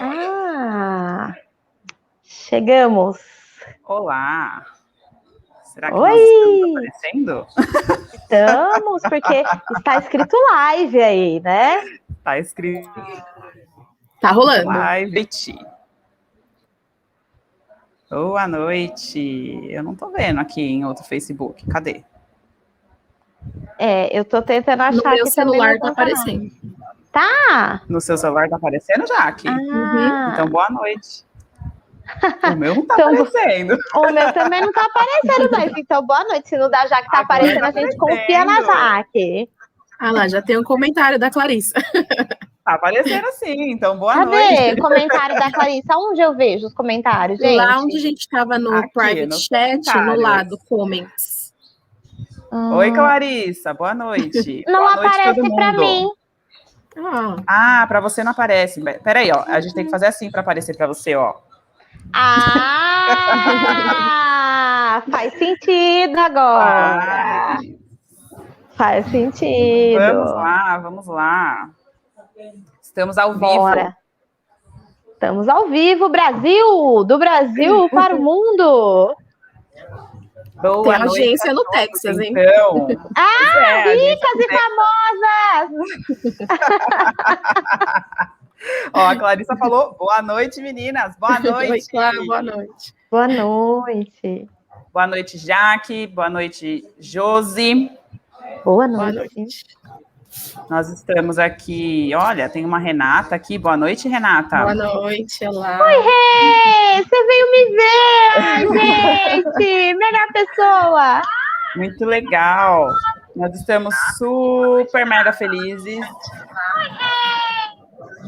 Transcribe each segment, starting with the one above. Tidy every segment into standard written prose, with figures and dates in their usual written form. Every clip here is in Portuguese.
Ah, chegamos. Olá. Será que Oi! nós estamos aparecendo? Estamos, porque está escrito live aí, né? Tá escrito Tá rolando. live. Boa noite. Eu não tô vendo aqui em outro Facebook. Cadê? Eu tô tentando achar No meu aqui celular também. tá aparecendo. Tá? No seu celular tá aparecendo, Jaque? Ah. Então, boa noite. O meu não tá Então, aparecendo. o meu também não tá aparecendo, não. Então, boa noite. Se não dá Jaque tá Agora aparecendo, tá a gente confia na Jaque. Ah lá, já tem um comentário da Clarissa. Tá aparecendo sim, então boa Cadê? noite. Comentário da Clarissa. Onde eu vejo os comentários, gente? Lá onde a gente estava no Aqui, private nos chat, no comentários. lado, comments. Oi, Clarissa, boa noite. Não Boa noite, aparece todo pra mundo. mim. Ah, pra você não aparece. Peraí, ó, a gente tem que fazer assim pra aparecer pra você, ó. Ah, faz sentido agora. Faz sentido. Vamos lá. Estamos ao Bora. vivo. Estamos ao vivo, Brasil! Do Brasil para o mundo! Boa Tem noite agência a no todos, Texas, hein? então. Ricas e famosas! Ó, a Clarissa falou, boa noite, meninas. Boa noite. Oi, Clara, boa noite. Boa noite. Boa noite, Jaque. Boa noite, Josi. Boa Boa noite. noite. Nós estamos aqui, olha, tem uma Renata aqui. Boa noite, Renata. Boa noite, olá. Oi, Rê! Você veio me ver! Ai, gente! Melhor pessoa! Muito legal. Nós estamos super mega felizes.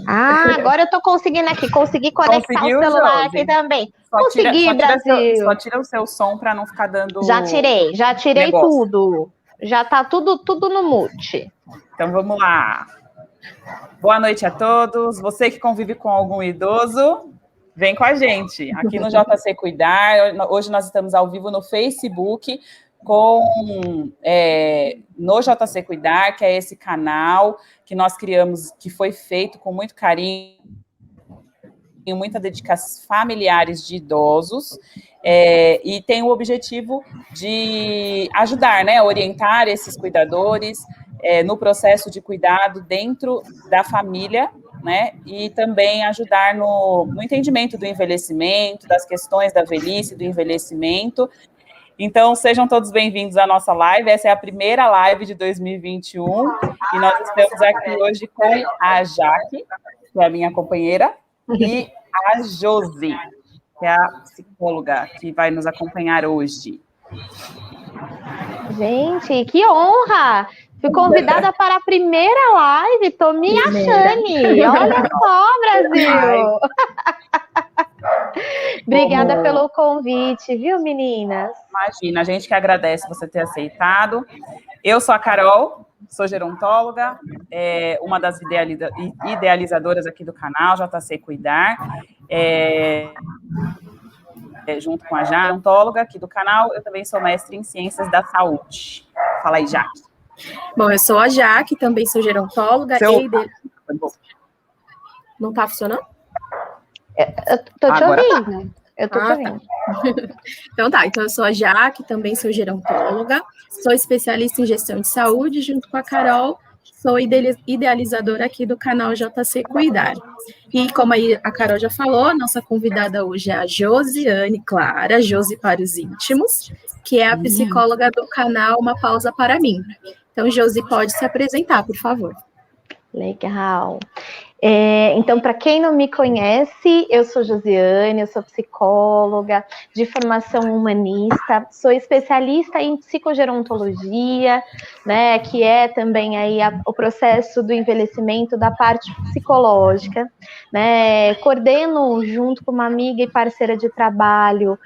Ah, agora eu tô conseguindo aqui. Consegui conectar Conseguiu, o celular Josi? aqui também. Só Consegui, Brasil. só tira o seu som para não ficar dando. Já tirei negócio. tudo. Já tá tudo no mute. Então vamos lá. Boa noite a todos. Você que convive com algum idoso, vem com a gente aqui no JC Cuidar. Hoje nós estamos ao vivo no Facebook no JC Cuidar, que é esse canal que nós criamos, que foi feito com muito carinho, muita dedicação familiares de idosos, e tem o objetivo de ajudar, né, orientar esses cuidadores no processo de cuidado dentro da família, né, e também ajudar no entendimento do envelhecimento, das questões da velhice, do envelhecimento. Então, sejam todos bem-vindos à nossa live. Essa é a primeira live de 2021, e nós estamos aqui hoje com a Jaque, que é a minha companheira, e a Josi, que é a psicóloga que vai nos acompanhar hoje. Gente, que honra! Fui convidada para a primeira live, estou me achando. Olha só, Brasil! Obrigada pelo convite, viu, meninas? Imagina, a gente que agradece você ter aceitado. Eu sou a Carol, sou gerontóloga, uma das idealizadoras aqui do canal, JC Cuidar, junto com a gerontóloga aqui do canal. Eu também sou mestre em Ciências da Saúde. Fala aí, Jaque. Bom, eu sou a Jaque, também sou gerontóloga. Não tá funcionando? Eu tô te ouvindo. Eu tô te ouvindo. Tá. Então eu sou a Jaque, também sou gerontóloga, sou especialista em gestão de saúde, junto com a Carol, sou idealizadora aqui do canal JC Cuidar. E como aí a Carol já falou, nossa convidada hoje é a Josiane Clara, Josi para os íntimos, que é a psicóloga do canal Uma Pausa para Mim. Então, Josi, pode se apresentar, por favor. Legal. Então, para quem não me conhece, eu sou Josiane, eu sou psicóloga de formação humanista, sou especialista em psicogerontologia, né, que é também aí o processo do envelhecimento da parte psicológica, né, coordeno junto com uma amiga e parceira de trabalho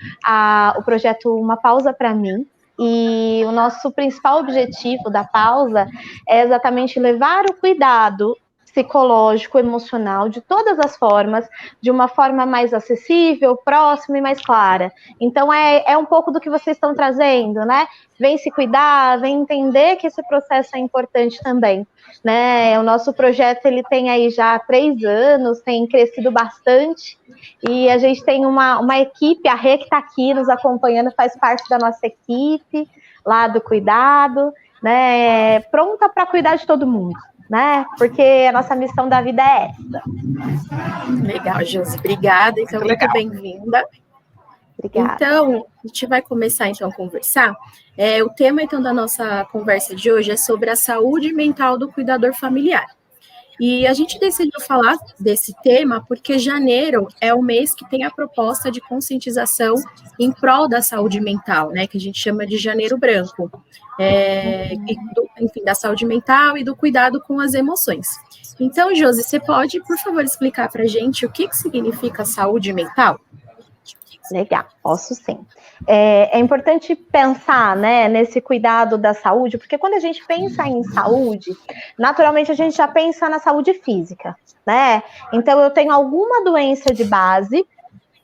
o projeto Uma Pausa para Mim. E o nosso principal objetivo da pausa é exatamente levar o cuidado psicológico, emocional, de todas as formas, de uma forma mais acessível, próxima e mais clara. Então, é um pouco do que vocês estão trazendo, né? Vem se cuidar, vem entender que esse processo é importante também, né? O nosso projeto, ele tem aí já 3 anos, tem crescido bastante, e a gente tem uma equipe, a Rê que está aqui nos acompanhando, faz parte da nossa equipe, lá do cuidado, né? Pronta para cuidar de todo mundo, né? Porque a nossa missão da vida é essa. Legal, Josi, obrigada, então muito bem-vinda. Obrigada. Então, a gente vai começar então a conversar. O tema então da nossa conversa de hoje é sobre a saúde mental do cuidador familiar. E a gente decidiu falar desse tema porque janeiro é o mês que tem a proposta de conscientização em prol da saúde mental, né, que a gente chama de Janeiro Branco, enfim, da saúde mental e do cuidado com as emoções. Então, Josi, você pode, por favor, explicar para a gente o que significa saúde mental? Legal, posso sim. É importante pensar, né, nesse cuidado da saúde, porque quando a gente pensa em saúde, naturalmente a gente já pensa na saúde física, né? Então eu tenho alguma doença de base,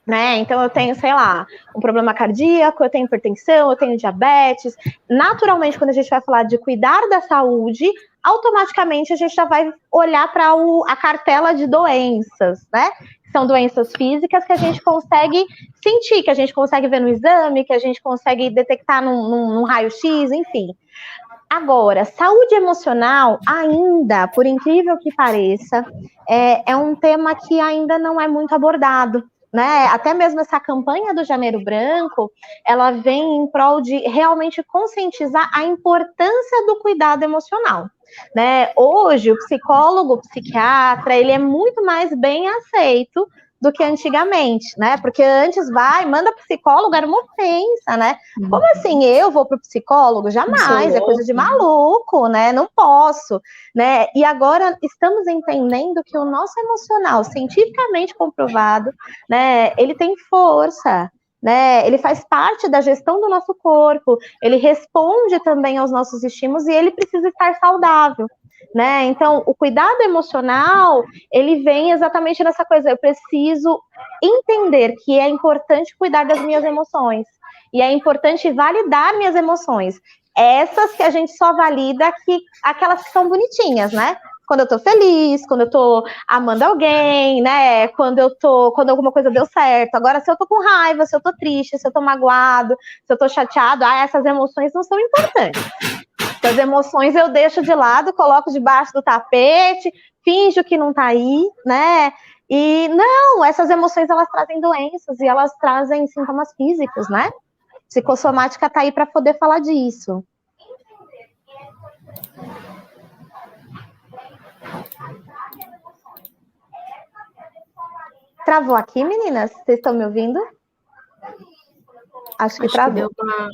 né? Então eu tenho, sei lá, um problema cardíaco, eu tenho hipertensão, eu tenho diabetes. Naturalmente, quando a gente vai falar de cuidar da saúde, automaticamente a gente já vai olhar para a cartela de doenças, né? São doenças físicas que a gente consegue sentir, que a gente consegue ver no exame, que a gente consegue detectar num raio-x, enfim. Agora, saúde emocional, ainda, por incrível que pareça, é um tema que ainda não é muito abordado, né? Até mesmo essa campanha do Janeiro Branco, ela vem em prol de realmente conscientizar a importância do cuidado emocional, né? Hoje, o psicólogo, o psiquiatra, ele é muito mais bem aceito do que antigamente, né? Porque antes manda psicólogo, era uma ofensa, né? Como assim, eu vou pro psicólogo? Jamais, é coisa de maluco, né? Não posso, né? E agora estamos entendendo que o nosso emocional, cientificamente comprovado, né? Ele tem força, né? Ele faz parte da gestão do nosso corpo, ele responde também aos nossos estímulos e ele precisa estar saudável, né? Então, o cuidado emocional, ele vem exatamente nessa coisa, eu preciso entender que é importante cuidar das minhas emoções, e é importante validar minhas emoções, essas que a gente só valida aquelas que são bonitinhas, né? Quando eu tô feliz, quando eu tô amando alguém, né? Quando alguma coisa deu certo. Agora, se eu tô com raiva, se eu tô triste, se eu tô magoado, se eu tô chateado, essas emoções não são importantes. Essas emoções eu deixo de lado, coloco debaixo do tapete, finjo que não tá aí, né? E não, essas emoções, elas trazem doenças e elas trazem sintomas físicos, né? Psicossomática tá aí para poder falar disso. Travou aqui, meninas? Vocês estão me ouvindo? Acho que travou. Que deu uma...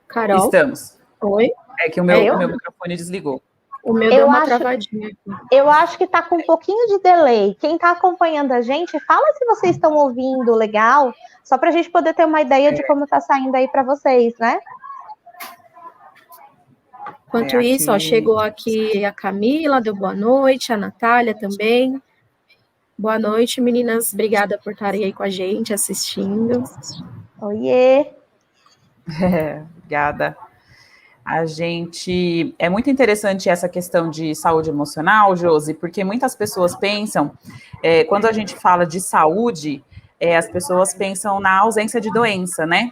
Carol? Estamos. Oi? É que o meu microfone desligou. O meu deu uma travadinha. Eu acho que tá com um pouquinho de delay. Quem tá acompanhando a gente, fala se vocês estão ouvindo legal, só pra gente poder ter uma ideia de como tá saindo aí pra vocês, né? Enquanto isso, chegou aqui a Camila, deu boa noite, a Natália também. Boa noite, meninas. Obrigada por estarem aí com a gente, assistindo. Oiê! Obrigada. É muito interessante essa questão de saúde emocional, Josi, porque muitas pessoas pensam, quando a gente fala de saúde, as pessoas pensam na ausência de doença, né?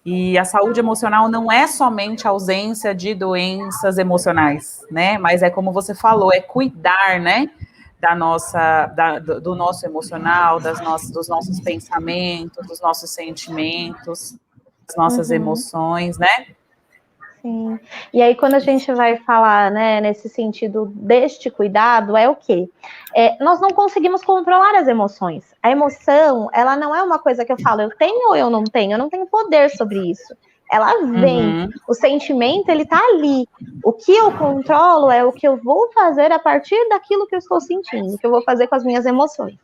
E a saúde emocional não é somente a ausência de doenças emocionais, né? Mas é como você falou, é cuidar, né? Do nosso emocional, dos nossos pensamentos, dos nossos sentimentos, das nossas emoções, né? Sim. E aí, quando a gente vai falar, né, nesse sentido deste cuidado, é o quê? Nós não conseguimos controlar as emoções. A emoção, ela não é uma coisa que eu falo, eu tenho ou eu não tenho poder sobre isso. Ela vem, o sentimento, ele tá ali. O que eu controlo é o que eu vou fazer a partir daquilo que eu estou sentindo, que eu vou fazer com as minhas emoções.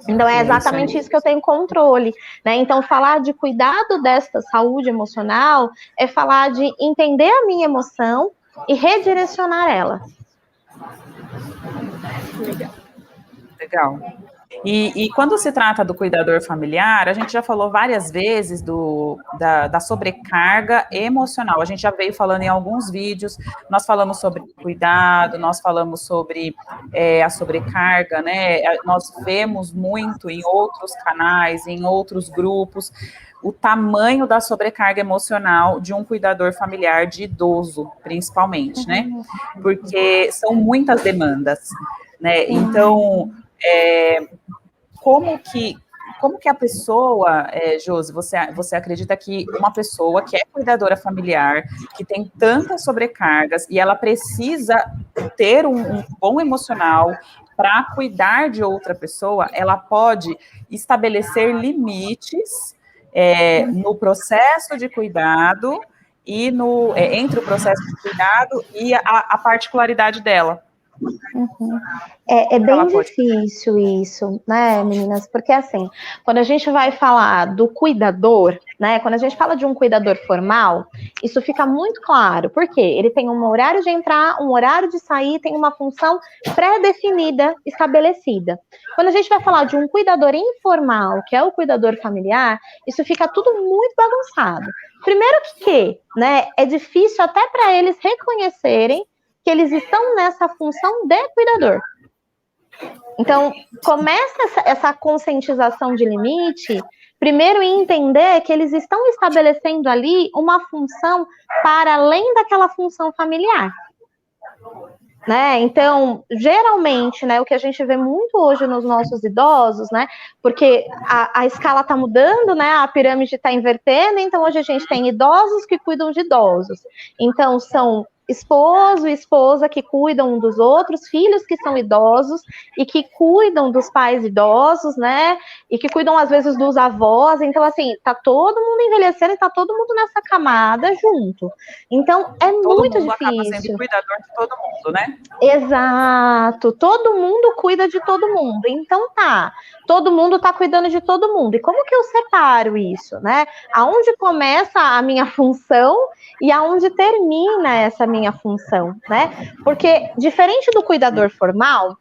Então, é exatamente isso que eu tenho controle, né? Então, falar de cuidado desta saúde emocional é falar de entender a minha emoção e redirecionar ela. Legal. E quando se trata do cuidador familiar, a gente já falou várias vezes da sobrecarga emocional. A gente já veio falando em alguns vídeos, nós falamos sobre cuidado, nós falamos sobre a sobrecarga, né? Nós vemos muito em outros canais, em outros grupos, o tamanho da sobrecarga emocional de um cuidador familiar de idoso, principalmente, né? Porque são muitas demandas, né? Então, como que a pessoa, Josi, você acredita que uma pessoa que é cuidadora familiar, que tem tantas sobrecargas, e ela precisa ter um bom emocional para cuidar de outra pessoa, ela pode estabelecer limites no processo de cuidado e entre o processo de cuidado e a particularidade dela? Uhum. É bem difícil isso, né, meninas? Porque assim, quando a gente vai falar do cuidador, né? Quando a gente fala de um cuidador formal, isso fica muito claro, porque ele tem um horário de entrar, um horário de sair, tem uma função pré-definida, estabelecida. Quando a gente vai falar de um cuidador informal, que é o cuidador familiar, isso fica tudo muito bagunçado. Primeiro que, né, é difícil até para eles reconhecerem que eles estão nessa função de cuidador. Então, começa essa conscientização de limite, primeiro em entender que eles estão estabelecendo ali uma função para além daquela função familiar. Né? Então, geralmente, né, o que a gente vê muito hoje nos nossos idosos, né, porque a escala está mudando, né, a pirâmide está invertendo, então hoje a gente tem idosos que cuidam de idosos. Então, são esposo e esposa que cuidam um dos outros, filhos que são idosos e que cuidam dos pais idosos, né? E que cuidam, às vezes, dos avós. Então, assim, tá todo mundo envelhecendo e tá todo mundo nessa camada junto. Então, é muito difícil. Todo mundo acaba sendo cuidador de todo mundo, né? Exato. Todo mundo cuida de todo mundo. Então, todo mundo tá cuidando de todo mundo. E como que eu separo isso, né? Aonde começa a minha função e aonde termina essa minha função, né? Porque, diferente do cuidador formal,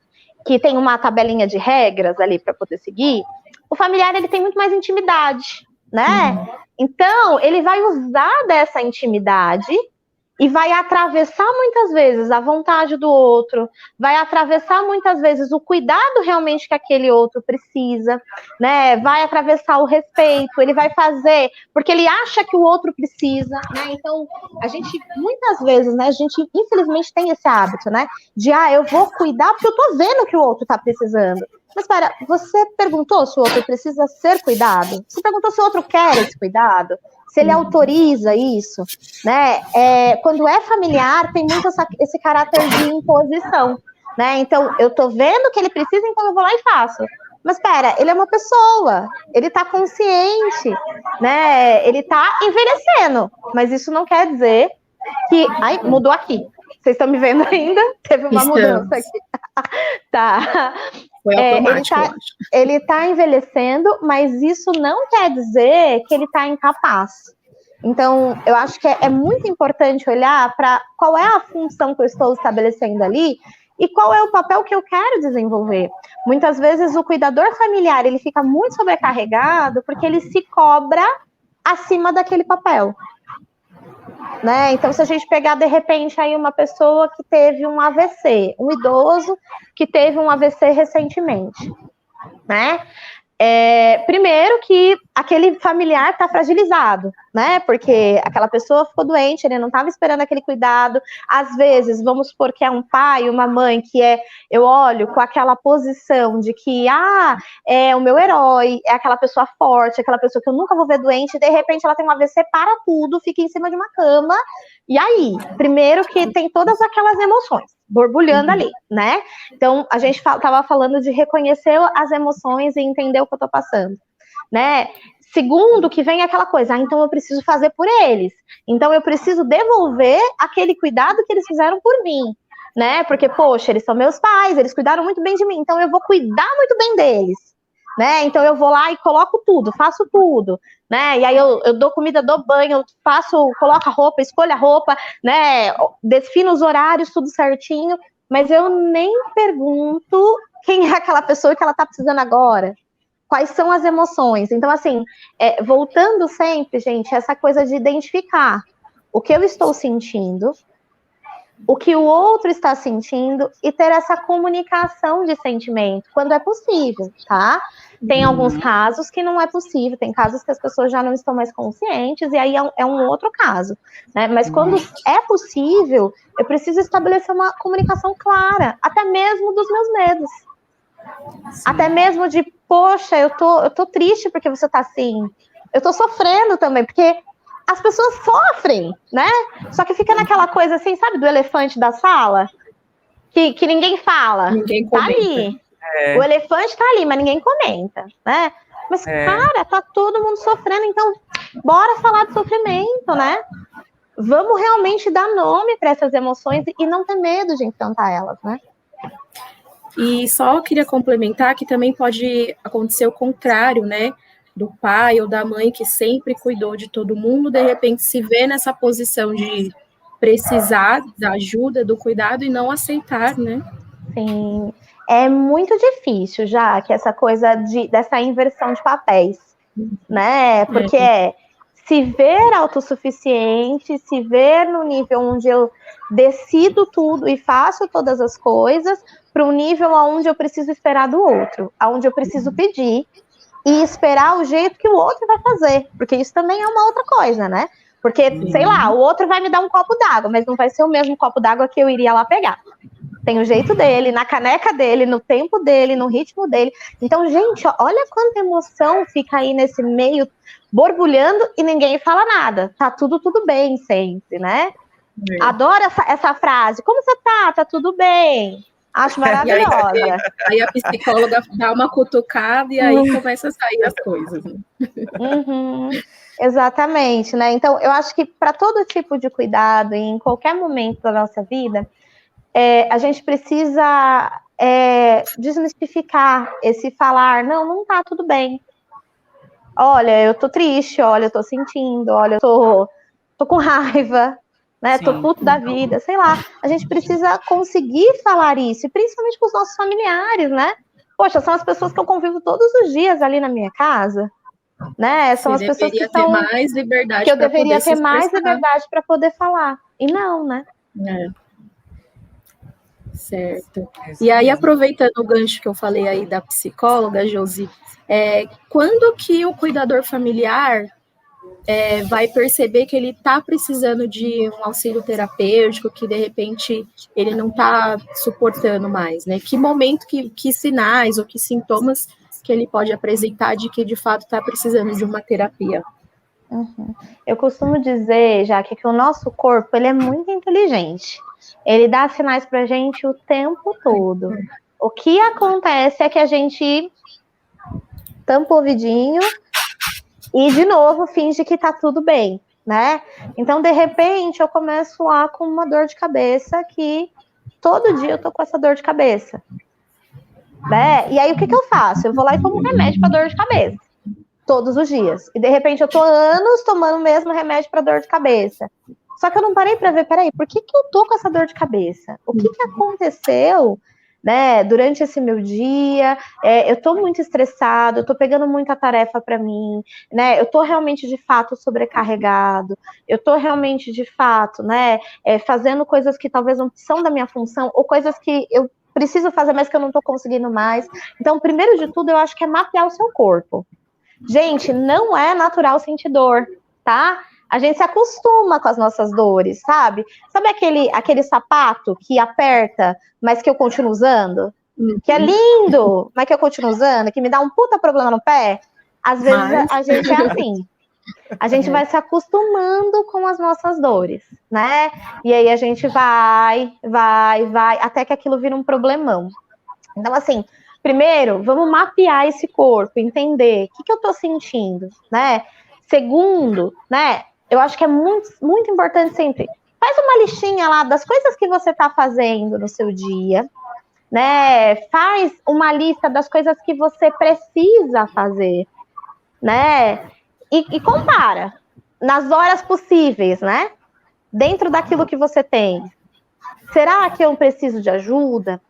que tem uma tabelinha de regras ali para poder seguir, o familiar, ele tem muito mais intimidade, né? Então, ele vai usar dessa intimidade e vai atravessar muitas vezes a vontade do outro, vai atravessar muitas vezes o cuidado realmente que aquele outro precisa, né? Vai atravessar o respeito, ele vai fazer porque ele acha que o outro precisa, né? Então, a gente, muitas vezes, né, a gente infelizmente tem esse hábito, né? De, eu vou cuidar porque eu tô vendo que o outro tá precisando. Mas, espera, você perguntou se o outro precisa ser cuidado? Você perguntou se o outro quer esse cuidado? Se ele autoriza isso, né? Quando é familiar, tem muito esse caráter de imposição, né? Então, eu tô vendo que ele precisa, então eu vou lá e faço. Mas, espera, ele é uma pessoa, ele tá consciente, né? Ele tá envelhecendo, mas isso não quer dizer que... Ai, mudou aqui. Vocês estão me vendo ainda? Teve uma mudança aqui. Tá. Foi automático, ele tá envelhecendo, mas isso não quer dizer que ele tá incapaz. Então, eu acho que é muito importante olhar para qual é a função que eu estou estabelecendo ali e qual é o papel que eu quero desenvolver. Muitas vezes o cuidador familiar, ele fica muito sobrecarregado porque ele se cobra acima daquele papel. Né? Então, se a gente pegar, de repente, aí uma pessoa que teve um AVC, um idoso que teve um AVC recentemente, né? Primeiro que aquele familiar está fragilizado, né? Porque aquela pessoa ficou doente, ele não estava esperando aquele cuidado. Às vezes, vamos supor que é um pai, uma mãe que eu olho com aquela posição de que, é o meu herói, é aquela pessoa forte, aquela pessoa que eu nunca vou ver doente, e de repente ela tem um AVC, para tudo, fica em cima de uma cama. E aí, primeiro que tem todas aquelas emoções borbulhando ali, né? Então, a gente estava falando de reconhecer as emoções e entender o que eu tô passando, né? Segundo, que vem aquela coisa, então eu preciso fazer por eles. Então, eu preciso devolver aquele cuidado que eles fizeram por mim, né? Porque, poxa, eles são meus pais, eles cuidaram muito bem de mim, então eu vou cuidar muito bem deles, né? Então, eu vou lá e coloco tudo, faço tudo, né? E aí eu dou comida, dou banho, coloco a roupa, escolho a roupa, né? Defino os horários, tudo certinho, mas eu nem pergunto quem é aquela pessoa que ela está precisando agora. Quais são as emoções? Então, assim, voltando sempre, gente, essa coisa de identificar o que eu estou sentindo, o que o outro está sentindo e ter essa comunicação de sentimento, quando é possível, tá? Tem alguns casos que não é possível, tem casos que as pessoas já não estão mais conscientes, e aí é um outro caso, né? Mas quando é possível, eu preciso estabelecer uma comunicação clara, até mesmo dos meus medos. Sim. Até mesmo de, poxa, eu tô triste porque você tá assim. Eu tô sofrendo também, porque as pessoas sofrem, né? Só que fica naquela coisa assim, sabe, do elefante da sala? Que ninguém fala. Ninguém comenta. Tá ali. O elefante tá ali, mas ninguém comenta, né? Mas, cara, tá todo mundo sofrendo, então bora falar de sofrimento, né? Vamos realmente dar nome para essas emoções e não ter medo de enfrentar elas, né? E só queria complementar que também pode acontecer o contrário, né? Do pai ou da mãe que sempre cuidou de todo mundo, de repente se vê nessa posição de precisar da ajuda, do cuidado e não aceitar, né? Sim, é muito difícil já que essa coisa dessa inversão de papéis, né? Porque se ver autossuficiente, se ver no nível onde eu decido tudo e faço todas as coisas, para um nível onde eu preciso esperar do outro, onde eu preciso pedir e esperar o jeito que o outro vai fazer, porque isso também é uma outra coisa, né? Porque, sei lá, o outro vai me dar um copo d'água, mas não vai ser o mesmo copo d'água que eu iria lá pegar. Tem o jeito dele, na caneca dele, no tempo dele, no ritmo dele. Então, gente, olha quanta emoção fica aí nesse meio borbulhando e ninguém fala nada. Tá tudo bem sempre, né? Adoro essa frase. Como você tá? Tá tudo bem. Acho maravilhosa. Aí a psicóloga dá uma cutucada e aí começa a sair as coisas. Né? Exatamente, né? Então, eu acho que para todo tipo de cuidado, em qualquer momento da nossa vida, a gente precisa desmistificar esse falar, não tá tudo bem. Olha, eu tô triste, olha, eu tô sentindo, olha, eu tô com raiva, né? Sim. Tô puto da vida, sei lá. A gente precisa conseguir falar isso, e principalmente com os nossos familiares, né? Poxa, são as pessoas que eu convivo todos os dias ali na minha casa, né? São as pessoas que estão... mais liberdade que eu deveria ter mais liberdade para poder falar. E não, né? Certo. E aí, aproveitando o gancho que eu falei aí da psicóloga, Josi, quando que o cuidador familiar vai perceber que ele está precisando de um auxílio terapêutico, que de repente ele não está suportando mais, né? Que momento, que sinais ou que sintomas que ele pode apresentar de que de fato está precisando de uma terapia? Eu costumo dizer, já que o nosso corpo ele é muito inteligente. Ele dá sinais pra gente o tempo todo. O que acontece é que a gente tampa o ouvidinho e, de novo, finge que tá tudo bem, né? Então, de repente, eu começo lá com uma dor de cabeça que todo dia eu tô com essa dor de cabeça, né? E aí, o que eu faço? Eu vou lá e tomo remédio pra dor de cabeça, todos os dias. E, de repente, eu tô anos tomando o mesmo remédio pra dor de cabeça. Só que eu não parei para ver, peraí, por que eu tô com essa dor de cabeça? O que aconteceu, né, durante esse meu dia? Eu tô muito estressado, eu tô pegando muita tarefa para mim, né? Eu tô realmente, de fato, sobrecarregado. Eu tô realmente, de fato, né, fazendo coisas que talvez não são da minha função, ou coisas que eu preciso fazer, mas que eu não tô conseguindo mais. Então, primeiro de tudo, eu acho que é mapear o seu corpo. Gente, não é natural sentir dor, tá? A gente se acostuma com as nossas dores, sabe? Sabe aquele sapato que aperta, mas que eu continuo usando? Que é lindo, mas que eu continuo usando, que me dá um puta problema no pé? Às vezes a gente é assim. A gente vai se acostumando com as nossas dores, né? E aí a gente vai, até que aquilo vira um problemão. Então, assim, primeiro, vamos mapear esse corpo, entender o que eu tô sentindo, né? Segundo, né? Eu acho que é muito, muito importante sempre. Faz uma listinha lá das coisas que você está fazendo no seu dia, né? Faz uma lista das coisas que você precisa fazer, né? E compara nas horas possíveis, né? Dentro daquilo que você tem. Será que eu preciso de ajuda?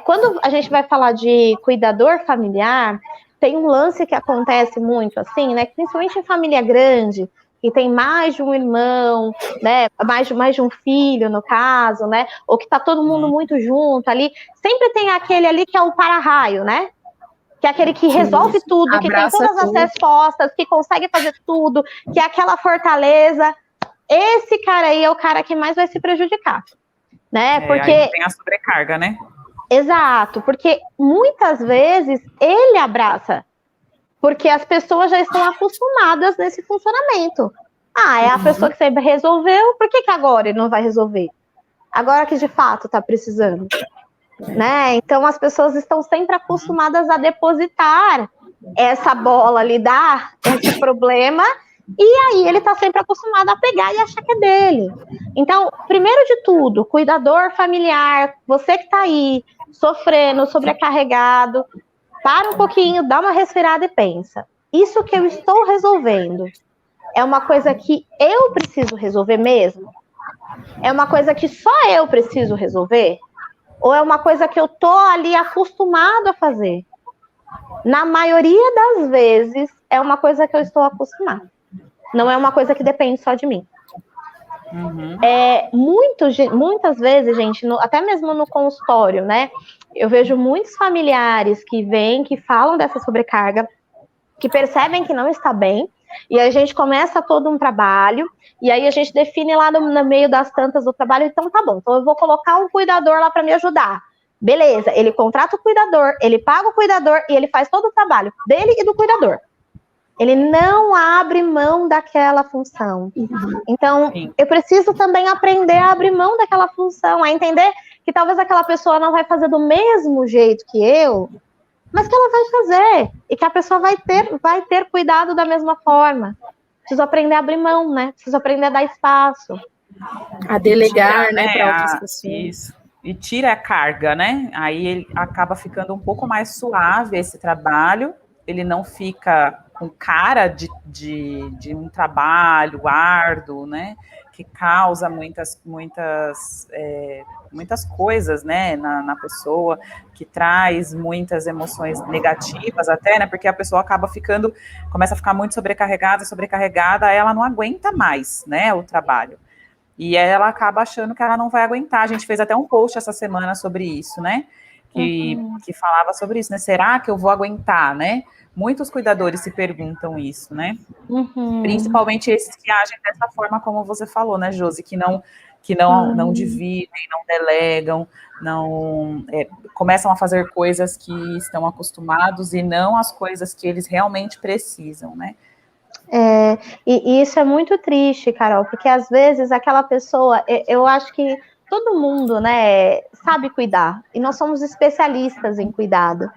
Quando a gente vai falar de cuidador familiar, tem um lance que acontece muito assim, né? Principalmente em família grande, que tem mais de um irmão, né? Mais de um filho, no caso, né? Ou que tá todo mundo muito junto ali. Sempre tem aquele ali que é o para-raio, né? Que é aquele que resolve tudo, que tem todas as respostas, que consegue fazer tudo, que é aquela fortaleza. Esse cara aí é o cara que mais vai se prejudicar, né? Porque aí tem a sobrecarga, né? Exato, porque muitas vezes ele abraça, porque as pessoas já estão acostumadas nesse funcionamento. É a pessoa que sempre resolveu, por que agora ele não vai resolver? Agora que de fato está precisando, né? Então as pessoas estão sempre acostumadas a depositar essa bola, lidar esse problema, e aí ele está sempre acostumado a pegar e achar que é dele. Então, primeiro de tudo, cuidador familiar, você que está aí, sofrendo, sobrecarregado, para um pouquinho, dá uma respirada e pensa, isso que eu estou resolvendo é uma coisa que eu preciso resolver mesmo? É uma coisa que só eu preciso resolver? Ou é uma coisa que eu tô ali acostumado a fazer? Na maioria das vezes, é uma coisa que eu estou acostumado. Não é uma coisa que depende só de mim. Muitas vezes, gente, até mesmo no consultório, né? Eu vejo muitos familiares que vêm, que falam dessa sobrecarga, que percebem que não está bem, e a gente começa todo um trabalho, e aí a gente define lá no meio das tantas do trabalho, então tá bom, então eu vou colocar um cuidador lá para me ajudar. Beleza, ele contrata o cuidador, ele paga o cuidador, e ele faz todo o trabalho dele e do cuidador. Ele não abre mão daquela função. Então, eu preciso também aprender a abrir mão daquela função, a entender que talvez aquela pessoa não vai fazer do mesmo jeito que eu, mas que ela vai fazer, e que a pessoa vai ter cuidado da mesma forma. Preciso aprender a abrir mão, né? Preciso aprender a dar espaço. A delegar, né, para outras pessoas. Isso. E tira a carga, né? Aí ele acaba ficando um pouco mais suave esse trabalho, ele não fica com cara de um trabalho árduo, né, que causa muitas coisas, né, na pessoa, que traz muitas emoções negativas até, né, porque a pessoa começa a ficar muito sobrecarregada, ela não aguenta mais, né, o trabalho. E ela acaba achando que ela não vai aguentar. A gente fez até um post essa semana sobre isso, né, que falava sobre isso, né, será que eu vou aguentar, né? Muitos cuidadores se perguntam isso, né? Principalmente esses que agem dessa forma, como você falou, né, Josi? Que não dividem, não delegam, começam a fazer coisas que estão acostumados e não as coisas que eles realmente precisam, né? E isso é muito triste, Carol, porque às vezes aquela pessoa, eu acho que todo mundo, né, sabe cuidar, e nós somos especialistas em cuidado,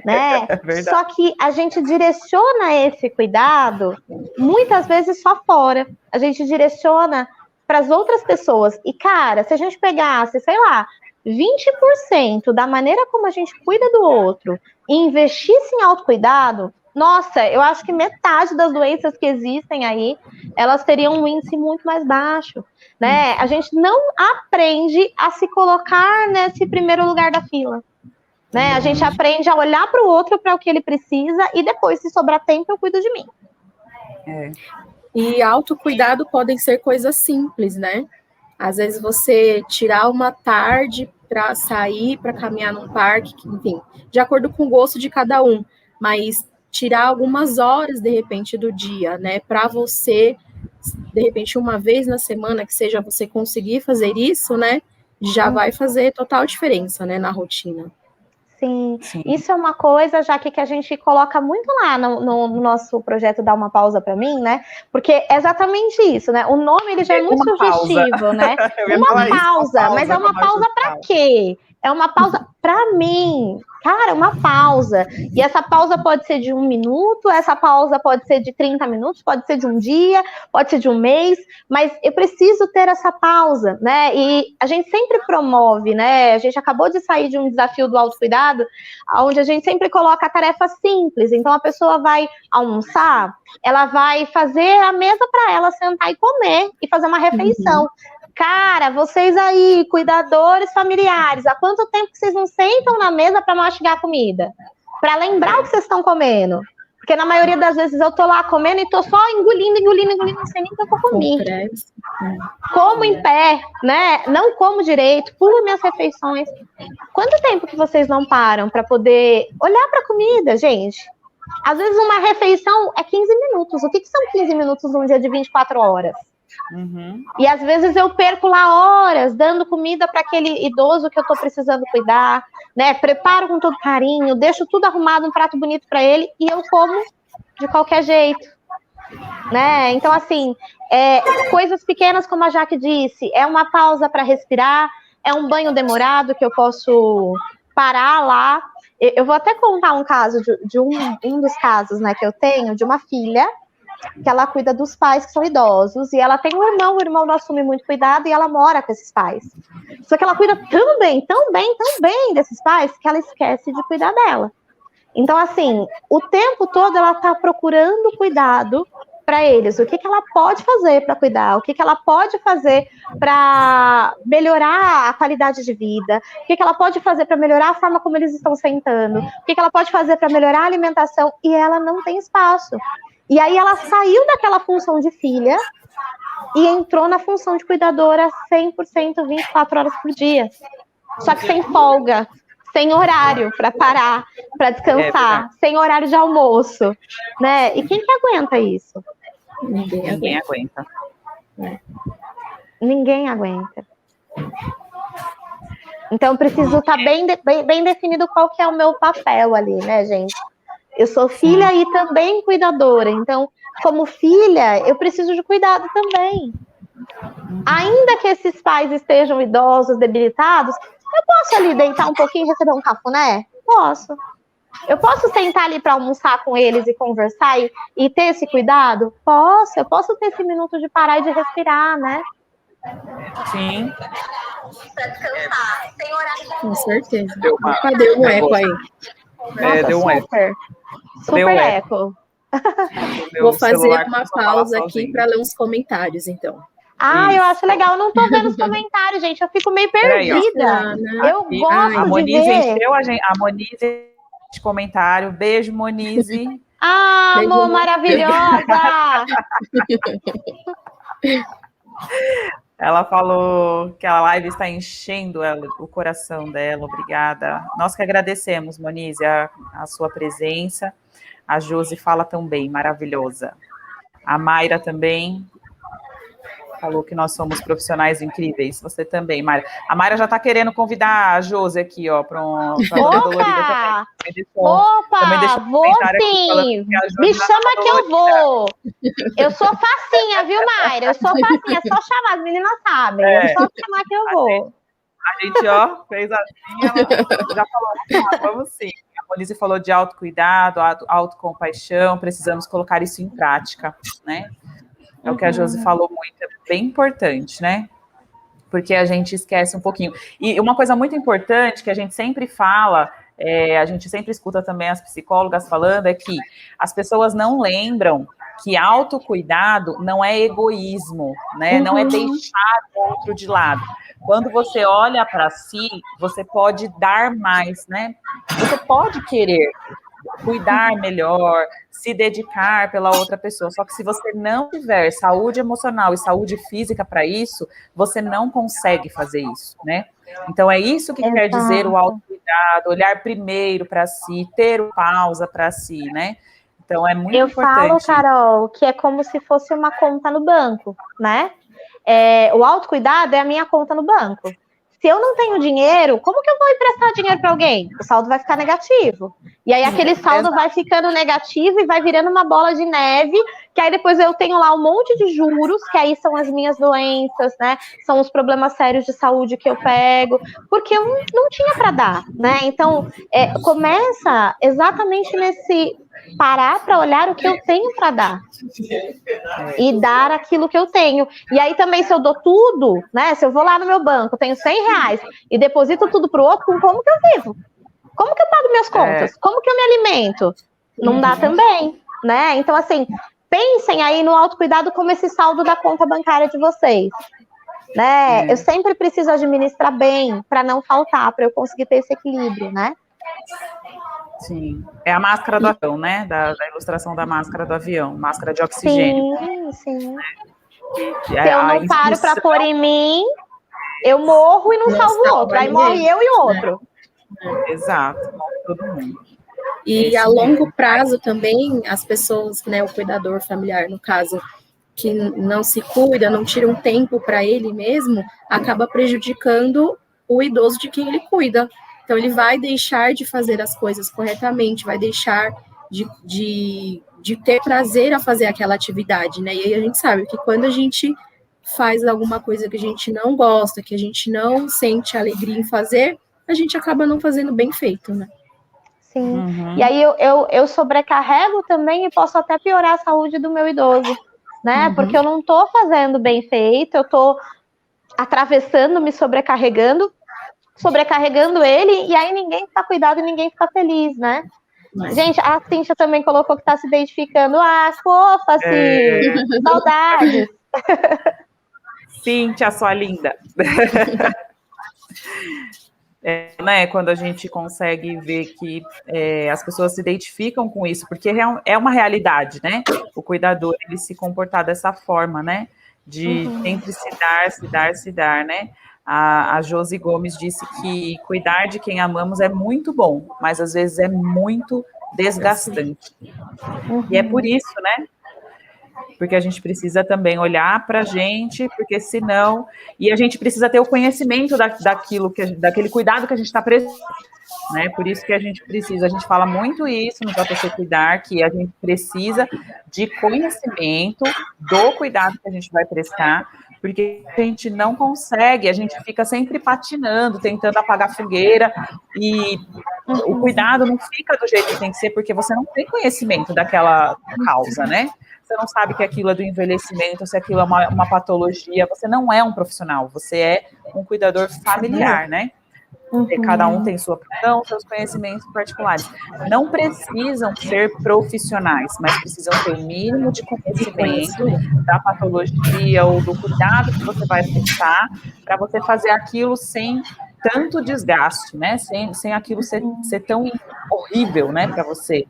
né? Só que a gente direciona esse cuidado muitas vezes só fora, a gente direciona para as outras pessoas. E, cara, se a gente pegasse, sei lá, 20% da maneira como a gente cuida do outro e investisse em autocuidado, nossa, eu acho que metade das doenças que existem aí, elas teriam um índice muito mais baixo, né? A gente não aprende a se colocar nesse primeiro lugar da fila, né? A gente aprende a olhar para o outro, para o que ele precisa, e depois, se sobrar tempo, eu cuido de mim. E autocuidado podem ser coisas simples, né? Às vezes você tirar uma tarde para sair, para caminhar num parque, enfim, de acordo com o gosto de cada um, mas tirar algumas horas, de repente, do dia, né, para você, de repente, uma vez na semana, que seja você conseguir fazer isso, né, já vai fazer total diferença, né, na rotina. Sim, isso é uma coisa, já que a gente coloca muito lá no nosso projeto Dá Uma Pausa Para Mim, né? Porque é exatamente isso, né? O nome, ele já é muito sugestivo, né? Uma pausa, mas é uma pausa para quê? É uma pausa para mim. Cara, uma pausa. E essa pausa pode ser de 1 minuto, essa pausa pode ser de 30 minutos, pode ser de um dia, pode ser de um mês, mas eu preciso ter essa pausa, né? E a gente sempre promove, né? A gente acabou de sair de um desafio do autocuidado, onde a gente sempre coloca a tarefa simples. Então, a pessoa vai almoçar, ela vai fazer a mesa para ela sentar e comer e fazer uma refeição. Cara, vocês aí, cuidadores familiares, há quanto tempo que vocês não sentam na mesa para mastigar a comida? Para lembrar o que vocês estão comendo. Porque na maioria das vezes eu tô lá comendo e tô só engolindo, não sei nem o que eu comi. Como em pé, né? Não como direito, pulo minhas refeições. Quanto tempo que vocês não param para poder olhar para a comida, gente? Às vezes uma refeição é 15 minutos. O que são 15 minutos num dia de 24 horas? Uhum. E às vezes eu perco lá horas dando comida para aquele idoso que eu estou precisando cuidar, né? Preparo com todo carinho, deixo tudo arrumado, um prato bonito para ele e eu como de qualquer jeito, né? Então, assim, coisas pequenas, como a Jaque disse, é uma pausa para respirar, é um banho demorado que eu posso parar lá. Eu vou até contar um caso de um dos casos, né, que eu tenho, de uma filha que ela cuida dos pais que são idosos, e ela tem um irmão, o irmão não assume muito cuidado, e ela mora com esses pais. Só que ela cuida tão bem desses pais, que ela esquece de cuidar dela. Então, assim, o tempo todo ela tá procurando cuidado para eles. O que ela pode fazer para cuidar? O que ela pode fazer para melhorar a qualidade de vida? O que ela pode fazer para melhorar a forma como eles estão sentando? O que ela pode fazer para melhorar a alimentação? E ela não tem espaço. E aí ela saiu daquela função de filha e entrou na função de cuidadora 100%, 24 horas por dia. Só que sem folga, sem horário para parar, para descansar, sem horário de almoço, né? E quem que aguenta isso? Ninguém aguenta. Ninguém aguenta. Então, preciso estar bem definido qual que é o meu papel ali, né, gente? Eu sou filha e também cuidadora. Então, como filha, eu preciso de cuidado também. Ainda que esses pais estejam idosos, debilitados, eu posso ali deitar um pouquinho e receber um cafuné? Posso. Eu posso sentar ali para almoçar com eles e conversar e ter esse cuidado? Posso. Eu posso ter esse minuto de parar e de respirar, né? Sim. Para descansar. Sem horário. Com certeza. Deu um eco aí. Nossa, deu um super Deu eco. Vou fazer uma pausa aqui para ler uns comentários, então. Eu acho legal. Eu não tô vendo os comentários, gente. Eu fico meio perdida. Eu gosto a Monize de ver. encheu a Monize de comentário. Beijo, Monize. Beijo, amor, maravilhosa! Ela falou que a live está enchendo o coração dela. Obrigada. Nós que agradecemos, Monize, a sua presença. A Josi fala também, maravilhosa. A Mayra também falou que nós somos profissionais incríveis. Você também, Mayra. A Mayra já está querendo convidar a Josi aqui, ó, para Dona Dolorida também. Vou sim. Me chama que eu vou. Eu sou facinha, viu, Mayra? Eu sou facinha, é só chamar, as meninas sabem. É só chamar que eu vou. A gente, ó, fez assim, ela já falou, vamos sim. A Monize falou de autocuidado, autocompaixão, precisamos colocar isso em prática, né? É o que a Josi falou muito, é bem importante, né? Porque a gente esquece um pouquinho. E uma coisa muito importante que a gente sempre fala, a gente sempre escuta também as psicólogas falando, é que as pessoas não lembram que autocuidado não é egoísmo, né? Não é deixar o outro de lado. Quando você olha para si, você pode dar mais, né? Você pode querer cuidar melhor, se dedicar pela outra pessoa. Só que se você não tiver saúde emocional e saúde física para isso, você não consegue fazer isso, né? Então é isso que quer dizer o autocuidado, olhar primeiro para si, ter pausa para si, né? Então é muito importante. Eu falo, Carol, que é como se fosse uma conta no banco, né? O autocuidado é a minha conta no banco. Se eu não tenho dinheiro, como que eu vou emprestar dinheiro para alguém? O saldo vai ficar negativo. E aí aquele saldo vai ficando negativo e vai virando uma bola de neve, que aí depois eu tenho lá um monte de juros, que aí são as minhas doenças, né? São os problemas sérios de saúde que eu pego, porque eu não tinha para dar, né? Então, começa exatamente nesse parar para olhar o que eu tenho para dar e dar aquilo que eu tenho. E aí também, se eu dou tudo, né? Se eu vou lá no meu banco, tenho R$100 e deposito tudo pro outro, como que eu vivo? Como que eu pago minhas contas? Como que eu me alimento? Não dá também, né? Então, assim, pensem aí no autocuidado como esse saldo da conta bancária de vocês. né? Eu sempre preciso administrar bem para não faltar, para eu conseguir ter esse equilíbrio, né? Sim, é a máscara do avião, né? Da ilustração da máscara do avião, máscara de oxigênio. Sim. Se eu não paro para pôr em mim, eu morro e não salvo o outro. Aí morre eu e o outro. Exato, todo mundo. E a longo prazo também, as pessoas, né, o cuidador familiar, no caso, que não se cuida, não tira um tempo para ele mesmo, acaba prejudicando o idoso de quem ele cuida. Então, ele vai deixar de fazer as coisas corretamente, vai deixar de ter prazer a fazer aquela atividade, né? E aí a gente sabe que quando a gente faz alguma coisa que a gente não gosta, que a gente não sente alegria em fazer, a gente acaba não fazendo bem feito, né? Sim. E aí eu sobrecarrego também e posso até piorar a saúde do meu idoso, né? Porque eu não tô fazendo bem feito, eu tô atravessando, me sobrecarregando ele, e aí ninguém fica cuidado e ninguém fica feliz, né? Gente, a Cíntia também colocou que tá se identificando. Ah, fofa, Cíntia. Saudades. Cíntia, sua linda. Né, quando a gente consegue ver que as pessoas se identificam com isso, porque é uma realidade, né? O cuidador, ele se comportar dessa forma, né? De sempre se dar, né? A Josi Gomes disse que cuidar de quem amamos é muito bom, mas às vezes é muito desgastante. E é por isso, né? Porque a gente precisa também olhar para a gente, porque senão... E a gente precisa ter o conhecimento daquele cuidado que a gente está precisando, né? Por isso que a gente fala muito isso no JC Cuidar, que a gente precisa de conhecimento do cuidado que a gente vai prestar, porque a gente não consegue, a gente fica sempre patinando, tentando apagar a fogueira, e o cuidado não fica do jeito que tem que ser, porque você não tem conhecimento daquela causa, né? Você não sabe que aquilo é do envelhecimento, se aquilo é uma patologia, você não é um profissional, você é um cuidador familiar, né? Cada um tem sua profissão, seus conhecimentos particulares. Não precisam ser profissionais, mas precisam ter o mínimo de conhecimento da patologia ou do cuidado que você vai prestar para você fazer aquilo sem tanto desgaste, né? Sem aquilo ser tão horrível, né, para você,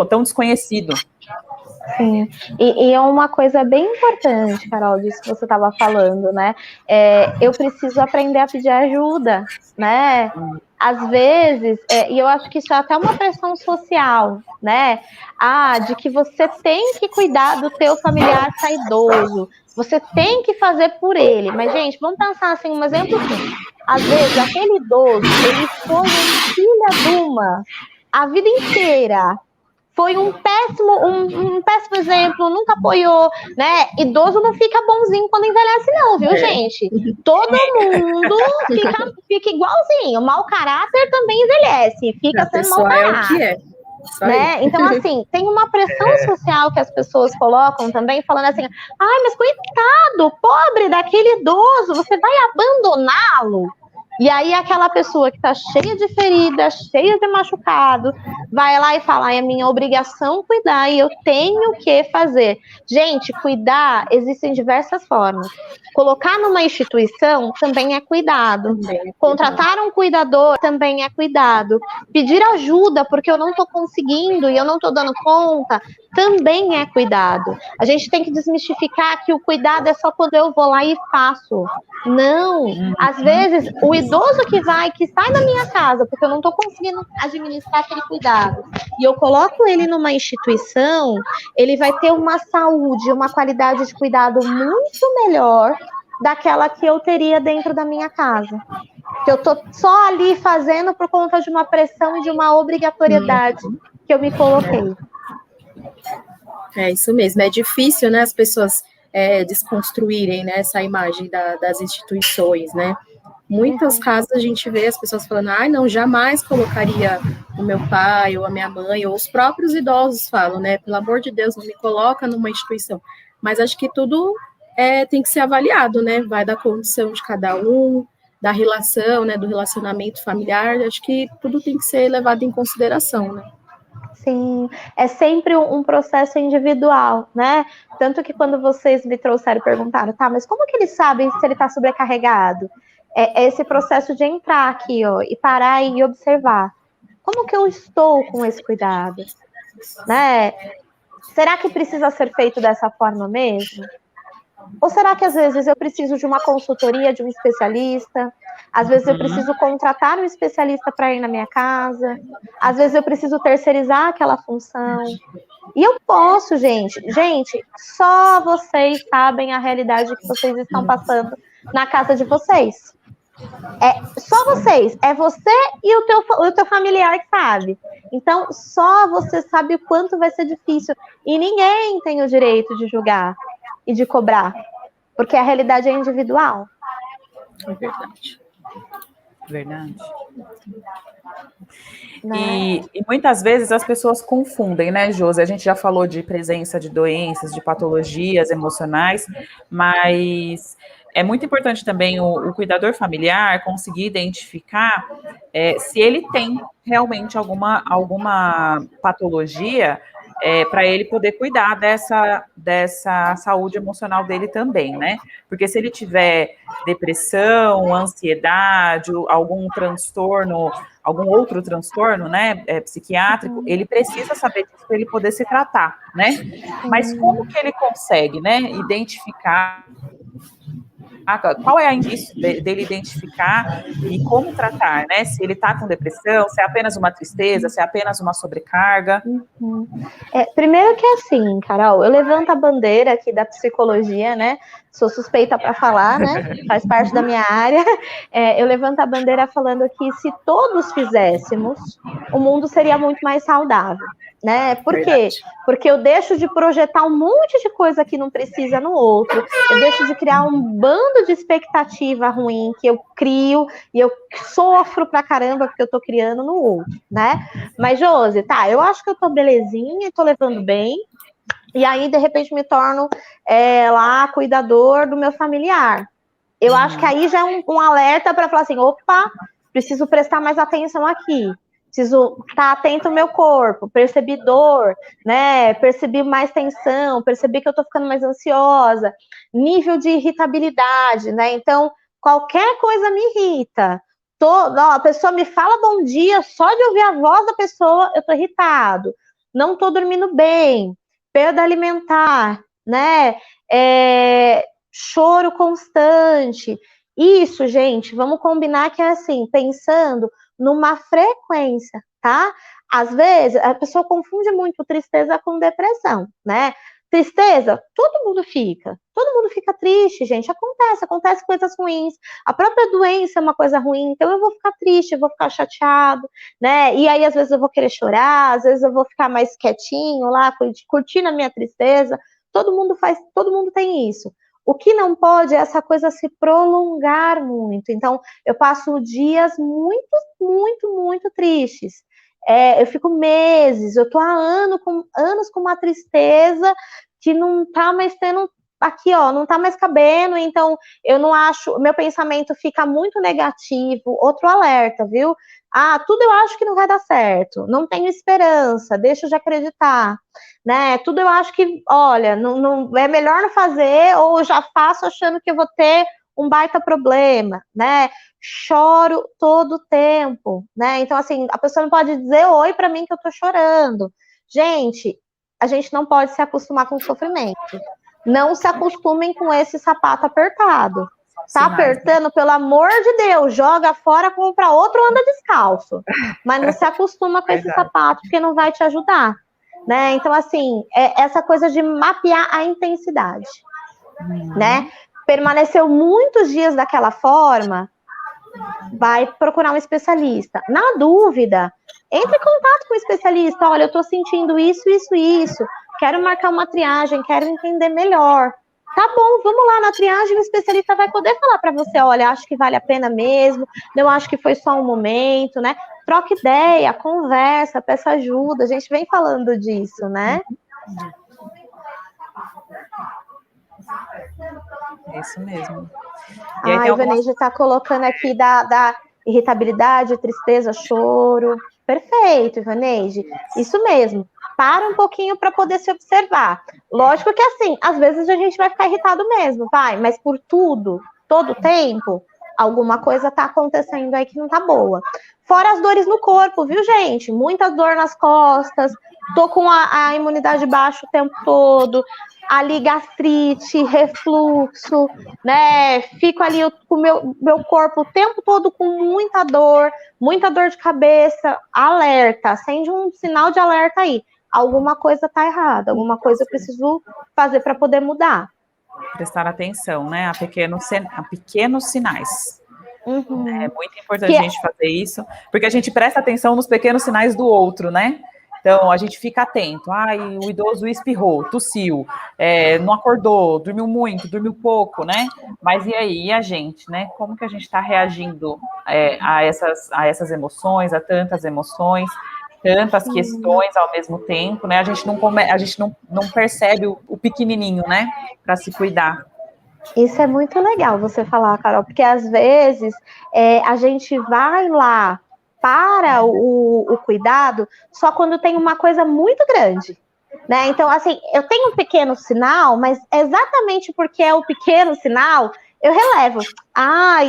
tão desconhecido. Sim, e é uma coisa bem importante, Carol, disso que você estava falando, né? Eu preciso aprender a pedir ajuda, né? Às vezes, e eu acho que isso é até uma pressão social, né? De que você tem que cuidar do teu familiar que tá idoso, você tem que fazer por ele. Mas, gente, vamos pensar assim, um exemplo assim. Às vezes, aquele idoso, ele foi um filho de uma a vida inteira. Foi um péssimo exemplo, nunca apoiou, né? Idoso não fica bonzinho quando envelhece, não, viu, gente? Todo mundo fica igualzinho. Mau caráter também envelhece, fica sendo mau caráter. É o que é. Né? Então, assim, tem uma pressão social que as pessoas colocam também, falando assim, mas coitado, pobre daquele idoso, você vai abandoná-lo? E aí aquela pessoa que está cheia de ferida, cheia de machucado, vai lá e fala, é minha obrigação cuidar e eu tenho que fazer. Gente, cuidar existem diversas formas. Colocar numa instituição também é cuidado. Contratar um cuidador também é cuidado. Pedir ajuda porque eu não estou conseguindo e eu não estou dando conta também é cuidado. A gente tem que desmistificar que o cuidado é só quando eu vou lá e faço. Não, às vezes o idoso que sai da minha casa porque eu não estou conseguindo administrar aquele cuidado e eu coloco ele numa instituição, ele vai ter uma saúde, uma qualidade de cuidado muito melhor daquela que eu teria dentro da minha casa. Que eu tô só ali fazendo por conta de uma pressão e de uma obrigatoriedade que eu me coloquei. É isso mesmo, é difícil, né, as pessoas desconstruírem, né, essa imagem das instituições, né? Muitos casos a gente vê as pessoas falando, não, jamais colocaria o meu pai ou a minha mãe, ou os próprios idosos falam, né, pelo amor de Deus, não me coloca numa instituição. Mas acho que tudo tem que ser avaliado, né, vai da condição de cada um, da relação, né, do relacionamento familiar, acho que tudo tem que ser levado em consideração, né? Sim, é sempre um processo individual, né? Tanto que quando vocês me trouxeram e perguntaram, tá, mas como que eles sabem se ele está sobrecarregado? É esse processo de entrar aqui, ó, e parar e observar. Como que eu estou com esse cuidado? Né? Será que precisa ser feito dessa forma mesmo? Ou será que às vezes eu preciso de uma consultoria de um especialista? Às vezes eu preciso contratar um especialista para ir na minha casa? Às vezes eu preciso terceirizar aquela função? E eu posso, gente, só vocês sabem a realidade que vocês estão passando na casa de vocês. É só vocês, é você e o teu familiar que sabe. Então, só você sabe o quanto vai ser difícil. E ninguém tem o direito de julgar e de cobrar, porque a realidade é individual. É verdade. Verdade. Né? E muitas vezes as pessoas confundem, né, Josi? A gente já falou de presença de doenças, de patologias emocionais, mas é muito importante também o cuidador familiar conseguir identificar se ele tem realmente alguma patologia para ele poder cuidar dessa saúde emocional dele também, né? Porque se ele tiver depressão, ansiedade, algum transtorno, algum outro transtorno, né, psiquiátrico, ele precisa saber disso para ele poder se tratar, né? Mas como que ele consegue, né, identificar qual é a indício dele identificar e como tratar, né? Se ele está com depressão, se é apenas uma tristeza, se é apenas uma sobrecarga. Primeiro que assim, Carol, eu levanto a bandeira aqui da psicologia, né? Sou suspeita para falar, né? Faz parte da minha área. Eu levanto a bandeira falando que se todos fizéssemos, o mundo seria muito mais saudável, né? Por quê? Porque eu deixo de projetar um monte de coisa que não precisa no outro, eu deixo de criar um bando de expectativa ruim que eu crio e eu sofro pra caramba porque eu tô criando no outro, né? Mas, Josi, tá, eu acho que eu tô belezinha, tô levando bem, e aí, de repente, me torno lá cuidador do meu familiar. Eu acho que aí já é um alerta para falar assim, opa, preciso prestar mais atenção aqui. Preciso estar atento ao meu corpo, percebi dor, né? Percebi mais tensão, percebi que eu tô ficando mais ansiosa, nível de irritabilidade, né? Então, qualquer coisa me irrita. A pessoa me fala bom dia, só de ouvir a voz da pessoa, eu tô irritado. Não tô dormindo bem, perda alimentar, né? Choro constante. Isso, gente, vamos combinar que é assim, pensando numa frequência, tá? Às vezes, a pessoa confunde muito tristeza com depressão, né? Tristeza, todo mundo fica triste, gente, acontece coisas ruins, a própria doença é uma coisa ruim, então eu vou ficar triste, eu vou ficar chateado, né, e aí às vezes eu vou querer chorar, às vezes eu vou ficar mais quietinho lá, curtindo a minha tristeza, todo mundo tem isso. O que não pode é essa coisa se prolongar muito. Então, eu passo dias muito, muito, muito tristes. Eu fico meses, eu tô há anos com uma tristeza que não tá mais tendo aqui, ó, não tá mais cabendo, então eu não acho, meu pensamento fica muito negativo. Outro alerta, viu? Tudo eu acho que não vai dar certo, não tenho esperança, deixo de acreditar, né? Tudo eu acho que, olha, não é melhor não fazer, ou eu já faço achando que eu vou ter um baita problema, né? Choro todo o tempo, né? Então, assim, a pessoa não pode dizer oi para mim que eu tô chorando. Gente, a gente não pode se acostumar com o sofrimento. Não se acostumem com esse sapato apertado. Tá apertando, pelo amor de Deus, joga fora, compra outro, anda descalço. Mas não se acostuma com esse sapato, porque não vai te ajudar, né? Então, assim, essa coisa de mapear a intensidade, né? Permaneceu muitos dias daquela forma, vai procurar um especialista. Na dúvida, entre em contato com o especialista. Olha, eu tô sentindo isso, isso, isso. Quero marcar uma triagem, quero entender melhor. Tá bom, vamos lá na triagem, o especialista vai poder falar para você, olha, acho que vale a pena mesmo, não acho que foi só um momento, né? Troca ideia, conversa, peça ajuda, a gente vem falando disso, né? É isso mesmo. A Ivaneide está colocando aqui da irritabilidade, tristeza, choro. Perfeito, Ivaneide. Isso mesmo. Para um pouquinho para poder se observar. Lógico que assim, às vezes a gente vai ficar irritado mesmo, mas por tudo, todo o tempo, alguma coisa tá acontecendo aí que não tá boa. Fora as dores no corpo, viu, gente? Muita dor nas costas, tô com a imunidade baixa o tempo todo, ali gastrite, refluxo, né? Fico ali com o meu corpo o tempo todo com muita dor de cabeça, alerta, acende um sinal de alerta aí. Alguma coisa tá errada, alguma coisa eu preciso fazer para poder mudar. Prestar atenção, né, a pequenos sinais. Uhum. É muito importante a gente fazer isso, porque a gente presta atenção nos pequenos sinais do outro, né? Então, a gente fica atento. O idoso espirrou, tossiu, não acordou, dormiu muito, dormiu pouco, né? Mas e aí, e a gente, né? Como que a gente está reagindo a essas emoções, a tantas emoções, tantas questões ao mesmo tempo, né? A gente não percebe o pequenininho, né? Para se cuidar. Isso é muito legal você falar, Carol, porque às vezes a gente vai lá para o cuidado só quando tem uma coisa muito grande, né? Então, assim, eu tenho um pequeno sinal, mas exatamente porque é o pequeno sinal, eu relevo.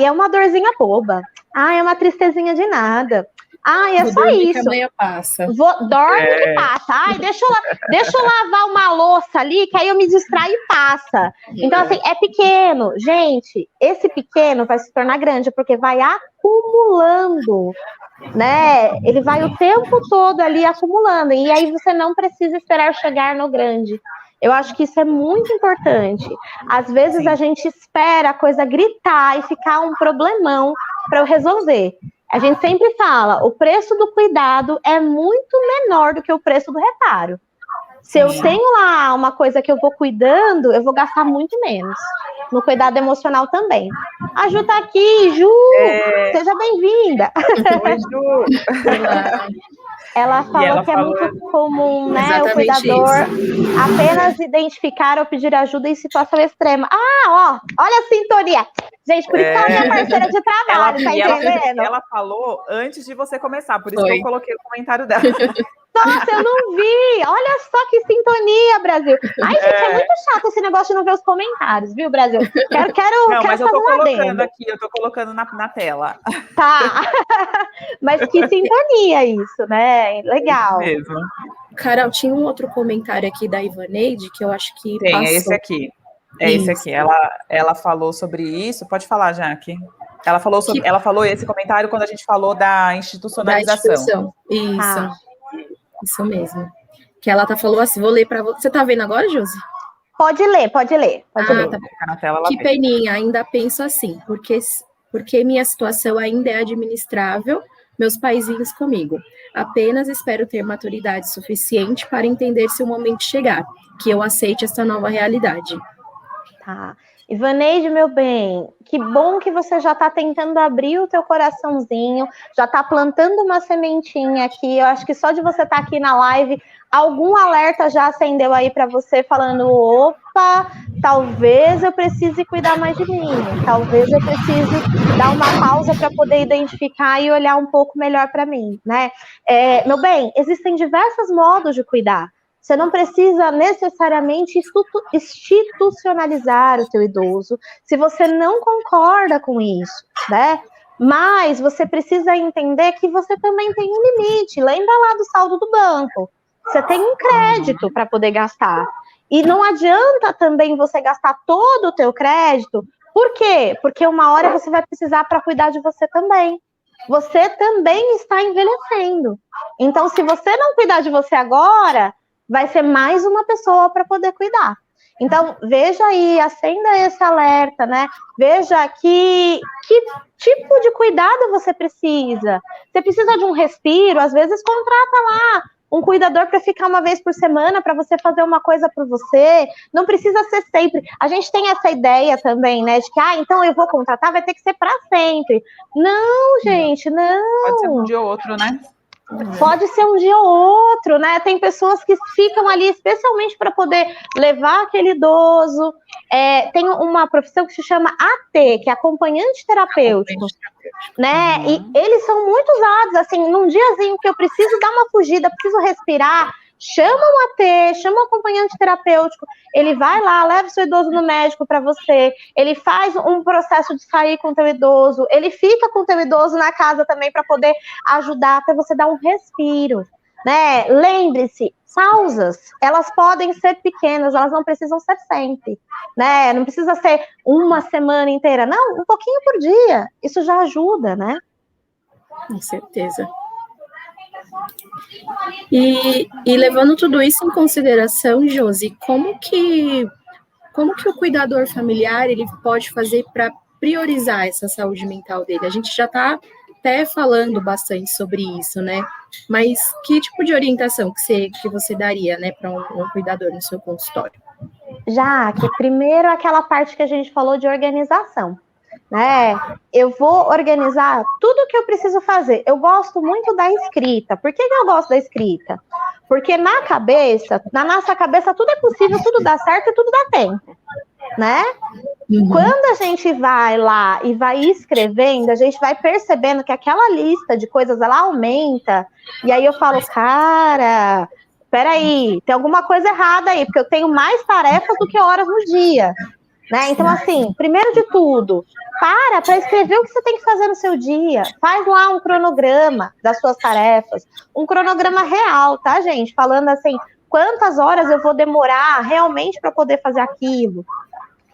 É uma dorzinha boba. É uma tristezinha de nada. É só isso. Que amanhã passa. Dorme que passa. Deixa eu lavar uma louça ali, que aí eu me distraio e passa. Então, assim, é pequeno. Gente, esse pequeno vai se tornar grande, porque vai acumulando, né? Ele vai o tempo todo ali acumulando. E aí você não precisa esperar chegar no grande. Eu acho que isso é muito importante. Às vezes Sim. A gente espera a coisa gritar e ficar um problemão para eu resolver. A gente sempre fala, o preço do cuidado é muito menor do que o preço do reparo. Se eu tenho lá uma coisa que eu vou cuidando, eu vou gastar muito menos. No cuidado emocional também. A Ju tá aqui, Ju! Seja bem-vinda! Oi, Ju! Ela falou que é muito comum, né? O cuidador apenas identificar ou pedir ajuda em situação extrema. Olha a sintonia! Gente, por isso que ela é minha parceira de trabalho, tá entendendo? Ela falou antes de você começar, por isso que eu coloquei o comentário dela. Nossa, eu não vi! Olha só que sintonia, Brasil! Ai, gente, é muito chato esse negócio de não ver os comentários, viu, Brasil? Quero mas eu tô colocando aqui, eu tô colocando na tela. Tá! Mas que sintonia isso, né? Legal. É mesmo. Carol, tinha um outro comentário aqui da Ivaneide, que eu acho que passou. É esse aqui. Esse aqui. Ela falou sobre isso. Pode falar, Jaque. Ela falou esse comentário quando a gente falou da institucionalização. Isso mesmo. Que ela falou assim, vou ler para você. Você tá vendo agora, Josi? Pode ler. Tá na tela, que peninha, ainda penso assim, porque minha situação ainda é administrável, meus paizinhos comigo. Apenas espero ter maturidade suficiente para entender se o momento chegar, que eu aceite essa nova realidade. Tá. Ivaneide, meu bem, que bom que você já está tentando abrir o teu coraçãozinho, já está plantando uma sementinha aqui. Eu acho que só de você estar aqui na live, algum alerta já acendeu aí para você, falando: opa, talvez eu precise cuidar mais de mim, talvez eu precise dar uma pausa para poder identificar e olhar um pouco melhor para mim, né? Meu bem, existem diversos modos de cuidar. Você não precisa necessariamente institucionalizar o teu idoso, se você não concorda com isso, né? Mas você precisa entender que você também tem um limite. Lembra lá do saldo do banco. Você tem um crédito para poder gastar. E não adianta também você gastar todo o teu crédito. Por quê? Porque uma hora você vai precisar para cuidar de você também. Você também está envelhecendo. Então, se você não cuidar de você agora, vai ser mais uma pessoa para poder cuidar. Então, veja aí, acenda esse alerta, né? Veja que tipo de cuidado você precisa. Você precisa de um respiro, às vezes contrata lá um cuidador para ficar uma vez por semana, para você fazer uma coisa por você. Não precisa ser sempre. A gente tem essa ideia também, né? De que, então eu vou contratar, vai ter que ser para sempre. Não, gente, não. Pode ser um dia ou outro, né? Pode ser um dia ou outro, né? Tem pessoas que ficam ali especialmente para poder levar aquele idoso. Tem uma profissão que se chama AT, que é acompanhante terapêutico, né? E eles são muito usados, assim, num diazinho que eu preciso dar uma fugida, preciso respirar, chama um AT, chama um acompanhante terapêutico, ele vai lá, leva o seu idoso no médico para você, ele faz um processo de sair com o teu idoso, ele fica com o teu idoso na casa também para poder ajudar, para você dar um respiro, né? Lembre-se, pausas, elas podem ser pequenas, elas não precisam ser sempre, né? Não precisa ser uma semana inteira, não, um pouquinho por dia, isso já ajuda, né? Com certeza. E levando tudo isso em consideração, Josi, como que o cuidador familiar ele pode fazer para priorizar essa saúde mental dele? A gente já está até falando bastante sobre isso, né? Mas que tipo de orientação que você daria, né, para um cuidador no seu consultório? Que primeiro aquela parte que a gente falou de organização, né? Eu vou organizar tudo que eu preciso fazer. Eu gosto muito da escrita. Por que eu gosto da escrita? Porque na nossa cabeça, tudo é possível, tudo dá certo e tudo dá tempo, né? Quando a gente vai lá e vai escrevendo, a gente vai percebendo que aquela lista de coisas, ela aumenta. E aí eu falo, cara, peraí, tem alguma coisa errada aí, porque eu tenho mais tarefas do que horas no dia, né? Então, assim, primeiro de tudo, para escrever o que você tem que fazer no seu dia. Faz lá um cronograma das suas tarefas, um cronograma real, tá, gente? Falando assim, quantas horas eu vou demorar realmente para poder fazer aquilo.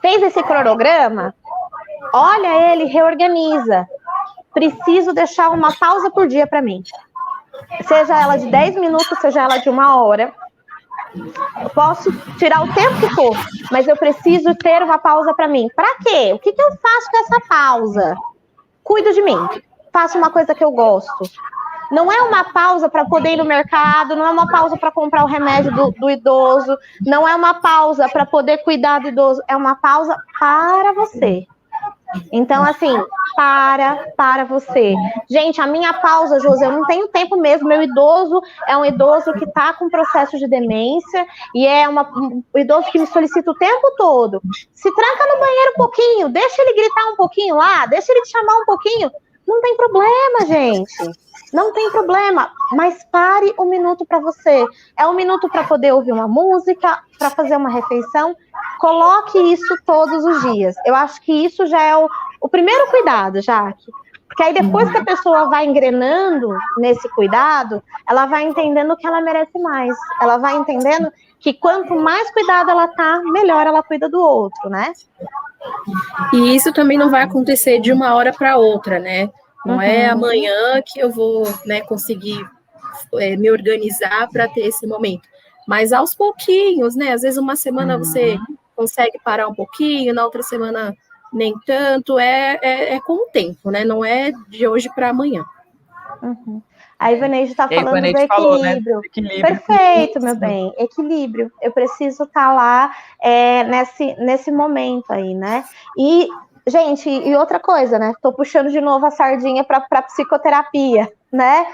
Fez esse cronograma? Olha ele, reorganiza. Preciso deixar uma pausa por dia para mim. Seja ela de 10 minutos, seja ela de 1 hora. Eu posso tirar o tempo que for, mas eu preciso ter uma pausa para mim. Para quê? O que eu faço com essa pausa? Cuido de mim. Faço uma coisa que eu gosto. Não é uma pausa para poder ir no mercado, não é uma pausa para comprar o remédio do idoso, não é uma pausa para poder cuidar do idoso, é uma pausa para você. Então, assim, para você. Gente, a minha pausa, Josi, eu não tenho tempo mesmo. Meu idoso é um idoso que está com processo de demência e é um idoso que me solicita o tempo todo. Se tranca no banheiro um pouquinho, deixa ele gritar um pouquinho lá, deixa ele te chamar um pouquinho. Não tem problema, gente. Não tem problema, mas pare um minuto para você. É um minuto para poder ouvir uma música, para fazer uma refeição. Coloque isso todos os dias. Eu acho que isso já é o primeiro cuidado, Jaque. Porque aí depois que a pessoa vai engrenando nesse cuidado, ela vai entendendo que ela merece mais. Ela vai entendendo que quanto mais cuidado ela tá, melhor ela cuida do outro, né? E isso também não vai acontecer de uma hora para outra, né? Não é amanhã que eu vou, né, conseguir me organizar para ter esse momento. Mas aos pouquinhos, né? Às vezes uma semana você consegue parar um pouquinho, na outra semana nem tanto. É com o tempo, né? Não é de hoje para amanhã. A Ivaneide está falando do equilíbrio. Falou, né? Equilíbrio. Perfeito, meu bem. Equilíbrio. Eu preciso estar lá nesse momento aí, né? E, gente, e outra coisa, né? Tô puxando de novo a sardinha para psicoterapia, né?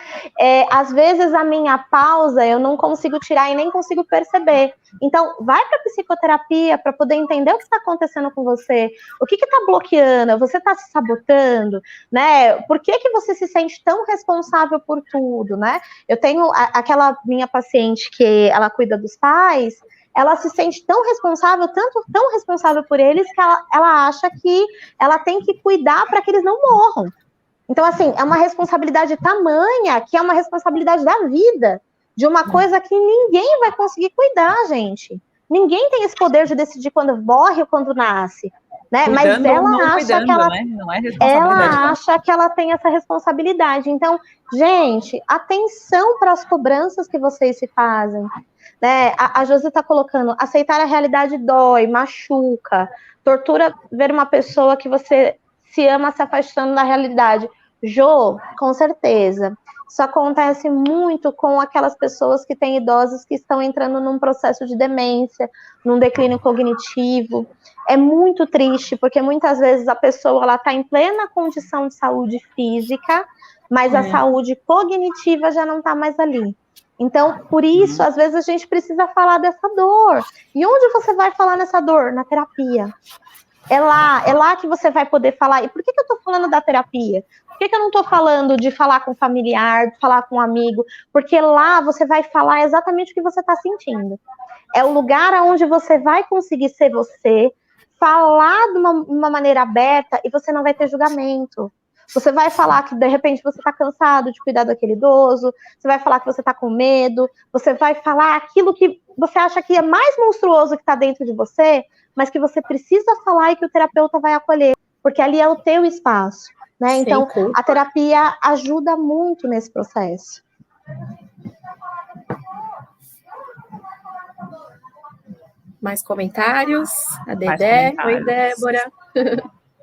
Às vezes a minha pausa eu não consigo tirar e nem consigo perceber. Então, vai para psicoterapia para poder entender o que está acontecendo com você, o que está bloqueando, você está se sabotando, né? Por que você se sente tão responsável por tudo, né? Eu tenho aquela minha paciente que ela cuida dos pais, ela se sente tão responsável, tão responsável por eles, que ela acha que ela tem que cuidar para que eles não morram. Então, assim, é uma responsabilidade tamanha, que é uma responsabilidade da vida, de uma coisa que ninguém vai conseguir cuidar, gente. Ninguém tem esse poder de decidir quando morre ou quando nasce, né? Cuidando, mas ela acha cuidando, que ela, né? Não é responsabilidade. Ela acha que ela tem essa responsabilidade. Então, gente, atenção para as cobranças que vocês se fazem. Né? A Josi está colocando, aceitar a realidade dói, machuca, tortura ver uma pessoa que você se ama se afastando da realidade. Jô, com certeza. Isso acontece muito com aquelas pessoas que têm idosos que estão entrando num processo de demência, num declínio cognitivo. É muito triste, porque muitas vezes a pessoa está em plena condição de saúde física, mas a saúde cognitiva já não está mais ali. Então, por isso, às vezes a gente precisa falar dessa dor. E onde você vai falar nessa dor? Na terapia. É lá que você vai poder falar. E por que eu estou falando da terapia? Por que eu não estou falando de falar com familiar, de falar com um amigo? Porque lá você vai falar exatamente o que você está sentindo. É o lugar onde você vai conseguir ser você, falar de uma maneira aberta e você não vai ter julgamento. Você vai falar que, de repente, você está cansado de cuidar daquele idoso, você vai falar que você está com medo, você vai falar aquilo que você acha que é mais monstruoso que está dentro de você, mas que você precisa falar e que o terapeuta vai acolher, porque ali é o teu espaço, né? Então, a terapia ajuda muito nesse processo. Mais comentários? A Dedé. Oi, Débora.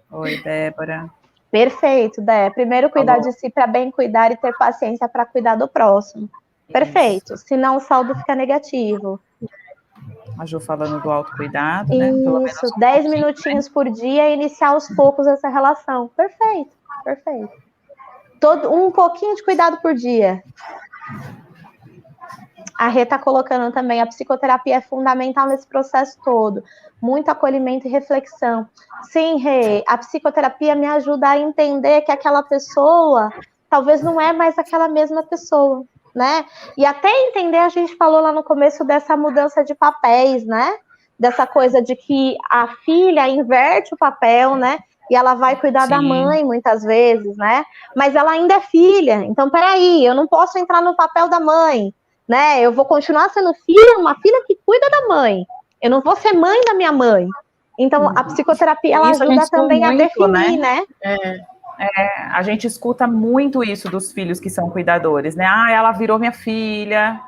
Oi, Débora. Perfeito, Dé. Primeiro, cuidar de si para bem cuidar e ter paciência para cuidar do próximo. Perfeito. Senão o saldo fica negativo. A Ju falando do autocuidado, né? Pelo menos 10 minutinhos por dia e iniciar aos poucos essa relação. Perfeito, perfeito. Um pouquinho de cuidado por dia. A Rê está colocando também, a psicoterapia é fundamental nesse processo todo. Muito acolhimento e reflexão. Sim, Rê, a psicoterapia me ajuda a entender que aquela pessoa talvez não é mais aquela mesma pessoa, né? E até entender, a gente falou lá no começo dessa mudança de papéis, né? Dessa coisa de que a filha inverte o papel, né? E ela vai cuidar da mãe muitas vezes, né? Mas ela ainda é filha. Então, peraí, eu não posso entrar no papel da mãe, né? Eu vou continuar sendo filha, uma filha que cuida da mãe. Eu não vou ser mãe da minha mãe. Então, a psicoterapia, ela ajuda também a definir, né? A gente escuta muito isso dos filhos que são cuidadores, né? Ah, ela virou minha filha,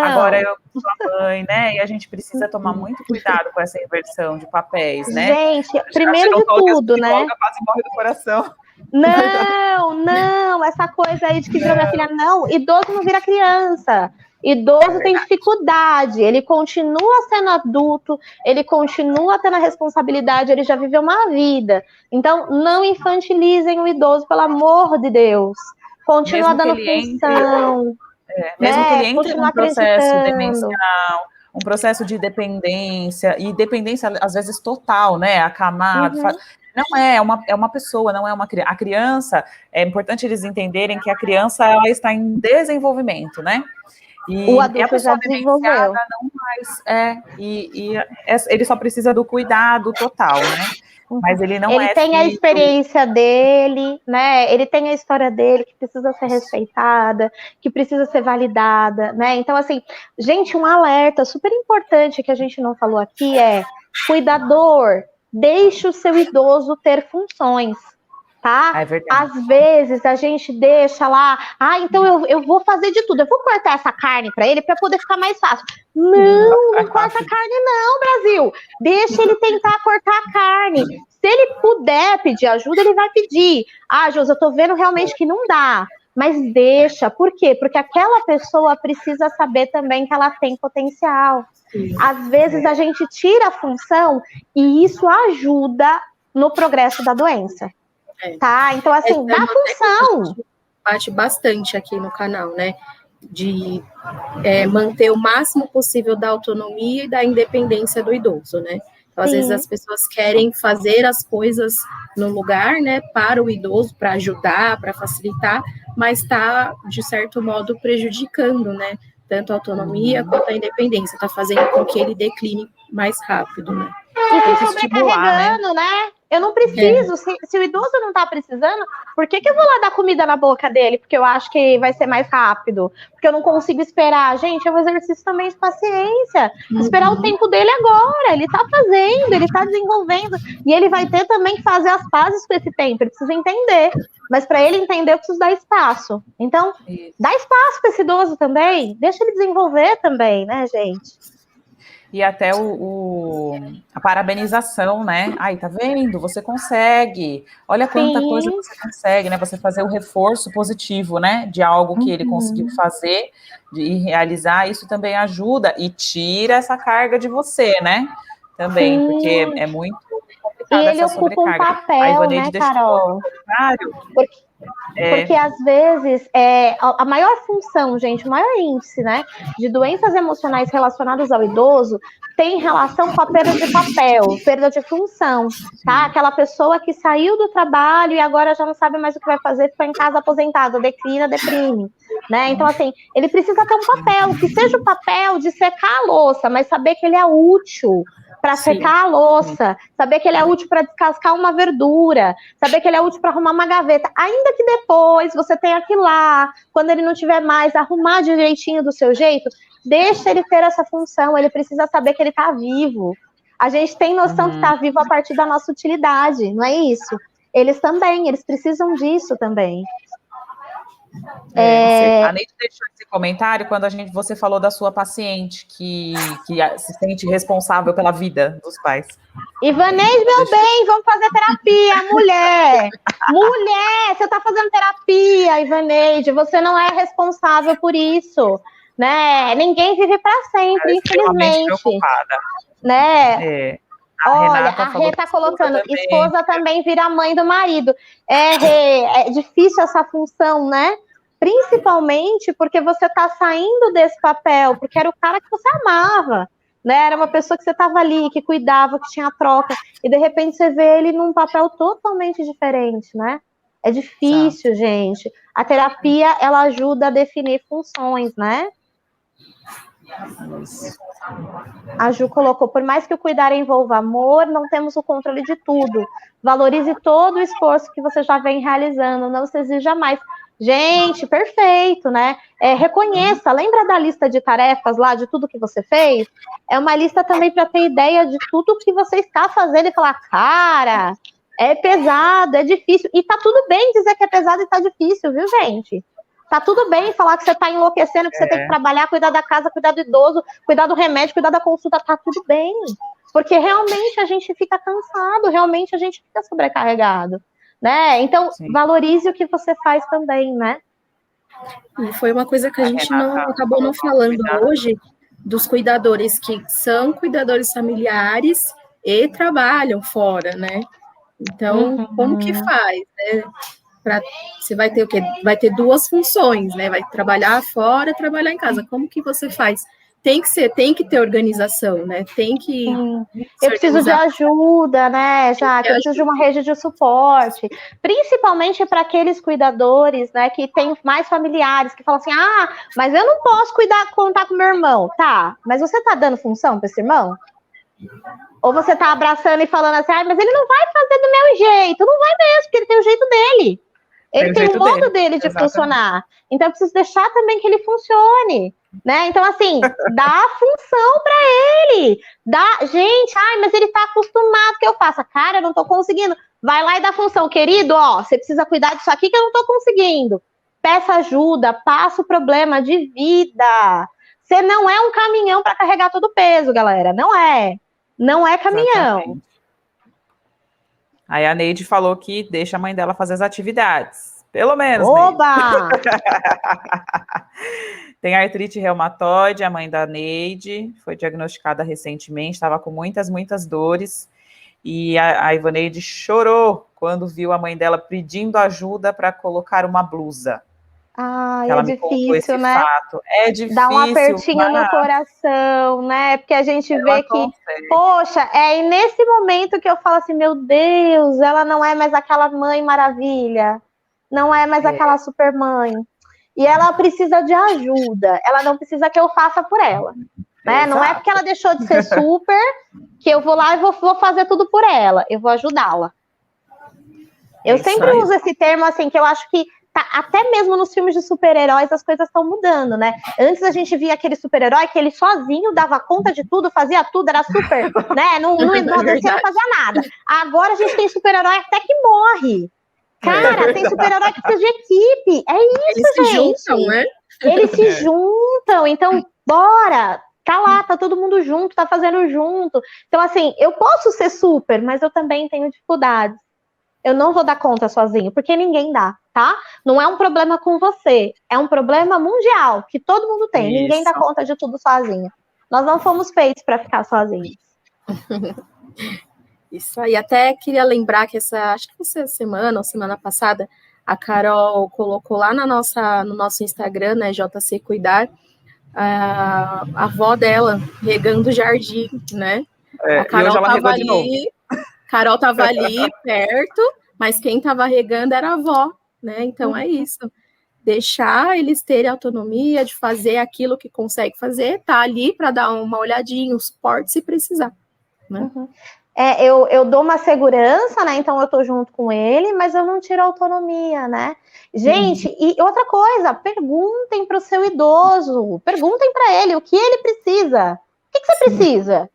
agora eu sou a mãe, né? E a gente precisa tomar muito cuidado com essa inversão de papéis, né? Gente, primeiro de tudo, né? Quase morre do coração. Não, essa coisa aí de que virou minha filha, não. Idoso não vira criança. Idoso tem dificuldade, ele continua sendo adulto, ele continua tendo a responsabilidade, ele já viveu uma vida. Então, não infantilizem o idoso, pelo amor de Deus. Continua dando função. Mesmo que ele entre num processo demencial, um processo de dependência, e dependência, às vezes, total, né? Acamado. Não é uma pessoa, não é uma criança. A criança, é importante eles entenderem que a criança, ela está em desenvolvimento, né? E o adulto a pessoa já desenvolveu. Não mais, ele só precisa do cuidado total, né? Mas ele não ele tem a experiência dele, né? Ele tem a história dele que precisa ser respeitada, que precisa ser validada, né? Então, assim, gente, um alerta super importante que a gente não falou aqui é: cuidador, deixe o seu idoso ter funções. Tá? Às vezes a gente deixa lá, então eu vou fazer de tudo, eu vou cortar essa carne para ele para poder ficar mais fácil. Não corta a carne não, Brasil. Deixa ele tentar cortar a carne. Se ele puder pedir ajuda, ele vai pedir. Josi, eu tô vendo realmente que não dá. Mas deixa, por quê? Porque aquela pessoa precisa saber também que ela tem potencial. Às vezes a gente tira a função e isso ajuda no progresso da doença. Tá, então assim, dá função. Bate bastante aqui no canal, né? De manter o máximo possível da autonomia e da independência do idoso, né? Então, às vezes as pessoas querem fazer as coisas no lugar, né? Para o idoso, para ajudar, para facilitar, mas está, de certo modo, prejudicando, né? Tanto a autonomia quanto a independência, está fazendo com que ele decline mais rápido, né? E se sobrecarregando, né? Eu não preciso, se o idoso não tá precisando, por que eu vou lá dar comida na boca dele? Porque eu acho que vai ser mais rápido. Porque eu não consigo esperar. Gente, é um exercício também de paciência. Esperar o tempo dele agora. Ele tá fazendo, ele tá desenvolvendo. E ele vai ter também que fazer as pazes com esse tempo. Ele precisa entender. Mas para ele entender, eu preciso dar espaço. Então, dá espaço para esse idoso também. Deixa ele desenvolver também, né, gente? E até a parabenização, né? Ai, tá vendo? Você consegue. Olha quanta coisa você consegue, né? Você fazer o reforço positivo, né? De algo que ele conseguiu fazer e realizar, isso também ajuda e tira essa carga de você, né? Também, porque é muito complicado essa sobrecarga. E ele ocupa um papel, né, Carol? Porque, às vezes, a maior função, gente, o maior índice, né, de doenças emocionais relacionadas ao idoso tem relação com a perda de papel, perda de função, tá? Aquela pessoa que saiu do trabalho e agora já não sabe mais o que vai fazer, ficou em casa aposentado, declina, deprime, né? Então, assim, ele precisa ter um papel, que seja o papel de secar a louça, mas saber que ele é útil para secar a louça, saber que ele é útil para descascar uma verdura, saber que ele é útil para arrumar uma gaveta, ainda que depois você tenha que ir lá, quando ele não tiver mais, arrumar direitinho do seu jeito, deixa ele ter essa função, ele precisa saber que ele está vivo. A gente tem noção que está vivo a partir da nossa utilidade, não é isso? Eles também, eles precisam disso também. A Neide deixou esse comentário quando você falou da sua paciente que se sente responsável pela vida dos pais. Ivaneide, meu bem, vamos fazer terapia, mulher! Mulher, você está fazendo terapia, Ivaneide, você não é responsável por isso, né? Ninguém vive para sempre, infelizmente. Preocupada. Né? Olha, a Rê está colocando, esposa também vira mãe do marido. Rê, é difícil essa função, né? Principalmente porque você está saindo desse papel, porque era o cara que você amava, né? Era uma pessoa que você estava ali, que cuidava, que tinha troca, e de repente você vê ele num papel totalmente diferente, né? É difícil, gente. A terapia, ela ajuda a definir funções, né? A Ju colocou, por mais que o cuidar envolva amor, não temos o controle de tudo. Valorize todo o esforço que você já vem realizando, não se exija mais. Gente, perfeito, né? Reconheça, lembra da lista de tarefas lá, de tudo que você fez? É uma lista também para ter ideia de tudo que você está fazendo e falar, cara, é pesado, é difícil. E tá tudo bem dizer que é pesado e tá difícil, viu, gente? Tá tudo bem falar que você tá enlouquecendo, que você tem que trabalhar, cuidar da casa, cuidar do idoso, cuidar do remédio, cuidar da consulta, tá tudo bem. Porque realmente a gente fica cansado, realmente a gente fica sobrecarregado, né? Então, valorize o que você faz também, né? E foi uma coisa que a gente acabou não falando hoje, dos cuidadores que são cuidadores familiares e trabalham fora, né? Então, como que faz, né? Você vai ter o quê? Vai ter duas funções, né? Vai trabalhar fora, trabalhar em casa. Como que você faz? Tem que ter organização, né? Tem que. Eu preciso de ajuda, né, Jaque? Eu preciso de uma rede de suporte, principalmente para aqueles cuidadores, né, que têm mais familiares, que falam assim: mas eu não posso contar com meu irmão. Tá, mas você tá dando função para esse irmão? Ou você tá abraçando e falando assim: mas ele não vai fazer do meu jeito. Não vai mesmo, porque ele tem o jeito dele. Ele tem o modo dele de funcionar. Então, eu preciso deixar também que ele funcione, né? Então, assim, dá função para ele. Gente, mas ele tá acostumado que eu faça. Cara, eu não tô conseguindo. Vai lá e dá função. Querido, você precisa cuidar disso aqui que eu não tô conseguindo. Peça ajuda, passa o problema, divida. Você não é um caminhão para carregar todo o peso, galera. Não é. Não é caminhão. Exatamente. Aí a Neide falou que deixa a mãe dela fazer as atividades. Pelo menos, Oba! Tem artrite reumatoide, a mãe da Neide foi diagnosticada recentemente, estava com muitas dores. E a Ivaneide chorou quando viu a mãe dela pedindo ajuda para colocar uma blusa. É difícil, né? Fato. É difícil. Dá um apertinho no coração, né? Porque a gente vê que, poxa, é nesse momento que eu falo assim, meu Deus, ela não é mais aquela mãe maravilha, não é mais aquela super mãe. E ela precisa de ajuda, ela não precisa que eu faça por ela. Né? Não é porque ela deixou de ser super que eu vou lá e vou fazer tudo por ela, eu vou ajudá-la. Eu sempre uso esse termo assim, que eu acho que até mesmo nos filmes de super-heróis as coisas estão mudando, né? Antes a gente via aquele super-herói que ele sozinho dava conta de tudo, fazia tudo, era super, né? Não descia, não fazia nada. Agora a gente tem super-herói até que morre. Cara, tem super-herói que precisa de equipe. É isso, gente. Eles se juntam, né? Eles se juntam, então bora! Tá lá, tá todo mundo junto, tá fazendo junto. Então, assim, eu posso ser super, mas eu também tenho dificuldades. Eu não vou dar conta sozinho, porque ninguém dá, tá? Não é um problema com você, é um problema mundial, que todo mundo tem. Isso. Ninguém dá conta de tudo sozinho. Nós não fomos feitos para ficar sozinhos. Isso aí, até queria lembrar que acho que essa semana ou semana passada, A Carol colocou lá no nosso Instagram, né, JC Cuidar, a avó dela regando o jardim, né? A Carol estava ali perto, mas quem estava regando era a avó, né? Então é isso. Deixar eles terem autonomia de fazer aquilo que consegue fazer, tá ali para dar uma olhadinha, um suporte se precisar, né? Eu dou uma segurança, né? Então eu tô junto com ele, mas eu não tiro a autonomia, né? Gente, e outra coisa, perguntem para o seu idoso, perguntem para ele o que ele precisa. O que você precisa?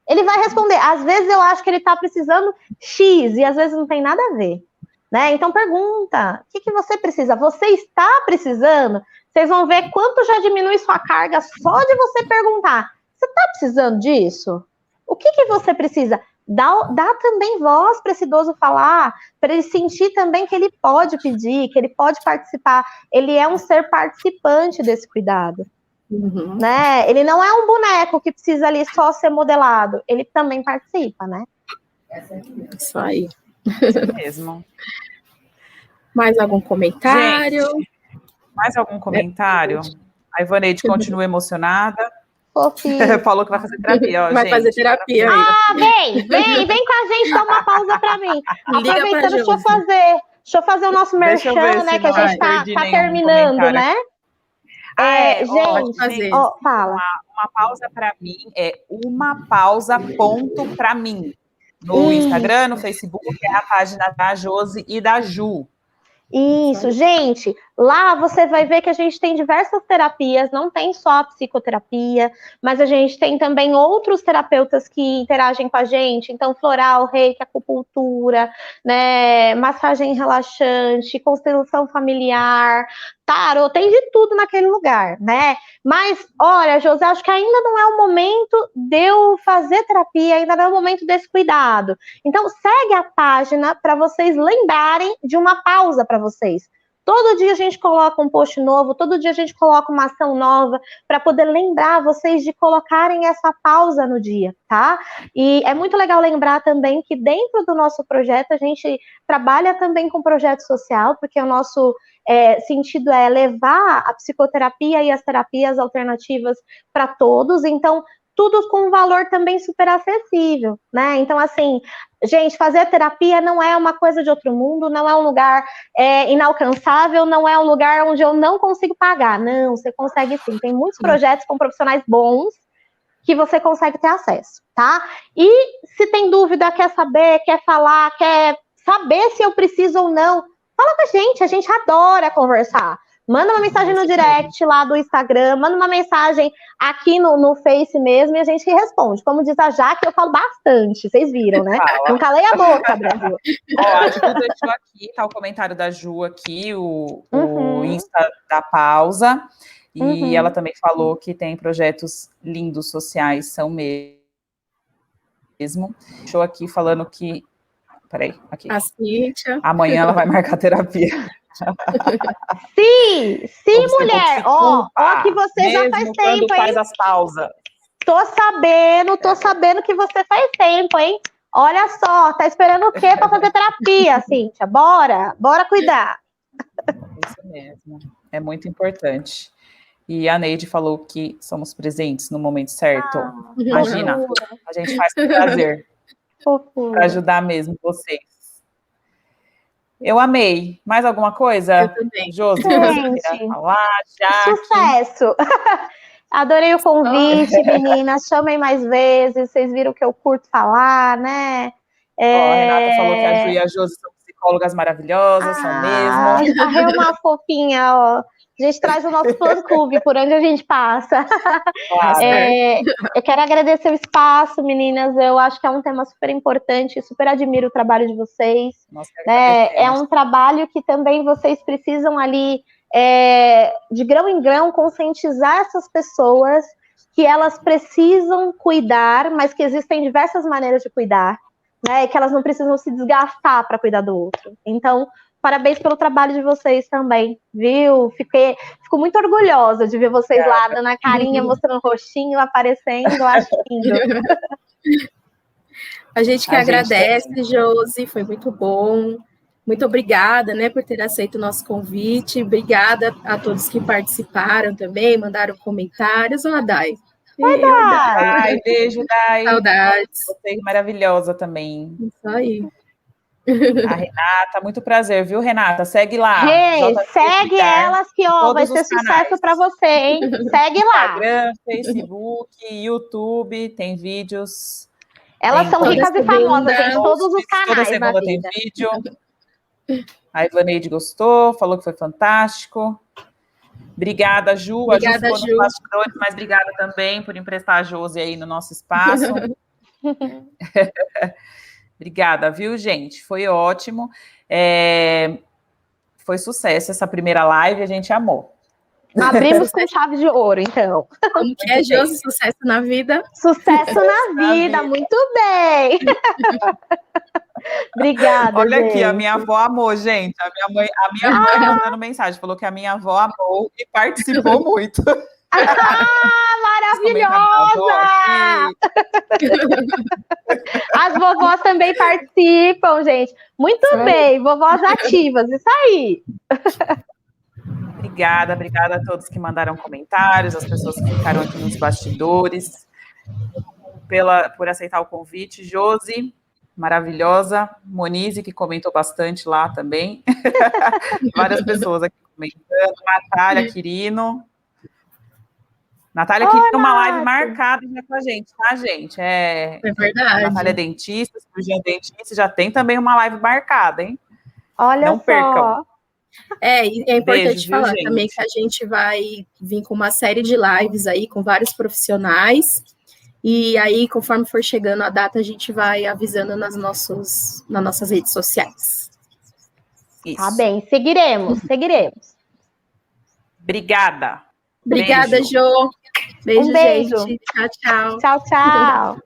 Ele vai responder. Às vezes eu acho que ele está precisando X e às vezes não tem nada a ver, né? Então pergunta, o que você precisa? Você está precisando? Vocês vão ver quanto já diminui sua carga só de você perguntar. Você está precisando disso? O que você precisa? Dá também voz para esse idoso falar, para ele sentir também que ele pode pedir, que ele pode participar. Ele é um ser participante desse cuidado. Né? Ele não é um boneco que precisa ali só ser modelado. Ele também participa, né? Isso aí. Isso mesmo. Mais algum comentário? Gente, mais algum comentário? A Ivaneide continua emocionada. Falou que vai fazer terapia, ó, vai gente. Fazer terapia. Vem com a gente, dá uma pausa para mim. Aproveitando, deixa eu fazer o nosso merchan, né, que a gente tá terminando, né? Gente, fala. Uma pausa para mim uma pausa ponto para mim. No Instagram, no Facebook, é a página da Josi e da Ju. Isso, gente, lá você vai ver que a gente tem diversas terapias, não tem só a psicoterapia, mas a gente tem também outros terapeutas que interagem com a gente, então floral, reiki, acupuntura, né, massagem relaxante, constelação familiar, tarô, tem de tudo naquele lugar, né? Mas, olha, José, acho que ainda não é o momento de eu fazer terapia, ainda não é o momento desse cuidado. Então, segue a página para vocês lembrarem de uma pausa para vocês. Todo dia a gente coloca um post novo, todo dia a gente coloca uma ação nova para poder lembrar vocês de colocarem essa pausa no dia, tá? E é muito legal lembrar também que dentro do nosso projeto a gente trabalha também com projeto social, porque o nosso sentido é levar a psicoterapia e as terapias alternativas para todos, então tudo com um valor também super acessível, né? Então, assim, gente, fazer terapia não é uma coisa de outro mundo, não é um lugar inalcançável, não é um lugar onde eu não consigo pagar. Não, você consegue sim. Tem muitos projetos com profissionais bons que você consegue ter acesso, tá? E se tem dúvida, quer saber, quer falar, quer saber se eu preciso ou não, fala com a gente adora conversar. Manda uma mensagem no direct lá do Instagram, manda uma mensagem aqui no Face mesmo e a gente responde. Como diz a Jaque, eu falo bastante, vocês viram, né? Não calei a boca, Brasil. Ó, a Ju deixou aqui, tá o comentário da Ju aqui, o Insta da pausa. E ela também falou que tem projetos lindos sociais, são mesmo. Deixou aqui falando que... Peraí, aqui. A Cíntia. Amanhã ela vai marcar terapia. Sim, mulher. Ó, que você já faz tempo, hein? Faz as pausas. Tô sabendo que você faz tempo, hein? Olha só, tá esperando o quê para fazer terapia, Cíntia? Bora cuidar. Isso mesmo, é muito importante. E a Neide falou que somos presentes no momento certo. Imagina, a gente faz com prazer. Para ajudar mesmo vocês. Eu amei. Mais alguma coisa? Eu também. Josi, você queria falar? Jaque? Sucesso! Adorei o convite, meninas. Chamem mais vezes. Vocês viram que eu curto falar, né? A Renata falou que a Ju e a Josi são psicólogas maravilhosas, são mesmo. A Rê é uma fofinha, ó. A gente traz o nosso fã-clube por onde a gente passa. Claro. Eu quero agradecer o espaço, meninas. Eu acho que é um tema super importante. Super admiro o trabalho de vocês. É um trabalho que também vocês precisam ali, de grão em grão, conscientizar essas pessoas que elas precisam cuidar, mas que existem diversas maneiras de cuidar, né? E que elas não precisam se desgastar para cuidar do outro. Então, parabéns pelo trabalho de vocês também, viu? Fico muito orgulhosa de ver vocês lá, dando a carinha, mostrando o rostinho, aparecendo, acho lindo. A gente que agradece, Josi, foi muito bom. Muito obrigada, né, por ter aceito o nosso convite. Obrigada a todos que participaram também, mandaram comentários. Ô, Dai. Oi, Dai. Ai, beijo, Dai. Saudades. Você é maravilhosa também. Isso aí. A Renata, muito prazer, viu, Renata? Segue lá. Segue elas que, ó, vai ser sucesso para você, hein? Segue lá. Instagram, Facebook, YouTube, tem vídeos. Elas são ricas e famosas, gente, todos os canais. Toda semana tem vídeo. A Ivaneide gostou, falou que foi fantástico. Obrigada, Ju. Obrigada, a Ju ficou nos bastidores, mas obrigada também por emprestar a Josi aí no nosso espaço. Obrigada, viu, gente? Foi ótimo. Foi sucesso essa primeira live, a gente amou. Abrimos com chave de ouro, então. Como que é, Josi? Sucesso na vida? Sucesso na vida, muito bem. Obrigada, Olha gente. aqui, a minha avó amou, gente. A minha mãe mandando mensagem, falou que a minha avó amou e participou muito. Maravilhosa! As vovós também participam, gente. Muito bem, vovós ativas, isso aí. Obrigada a todos que mandaram comentários, as pessoas que ficaram aqui nos bastidores, por aceitar o convite. Josi, maravilhosa. Monize, que comentou bastante lá também. Várias pessoas aqui comentando. Natália Quirino. Natália queria uma live marcada já com a gente, tá, gente? É verdade. A Natália é dentista, cirurgiã dentista, já tem também uma live marcada, hein? Olha Não percam. E é importante Beijo, falar viu, também que a gente vai vir com uma série de lives aí com vários profissionais. E aí, conforme for chegando a data, a gente vai avisando nas nossas redes sociais. Isso. Tá bem, seguiremos. Obrigada. Obrigada, Jo. Beijo, beijo. gente. Tchau, tchau. Tchau, tchau.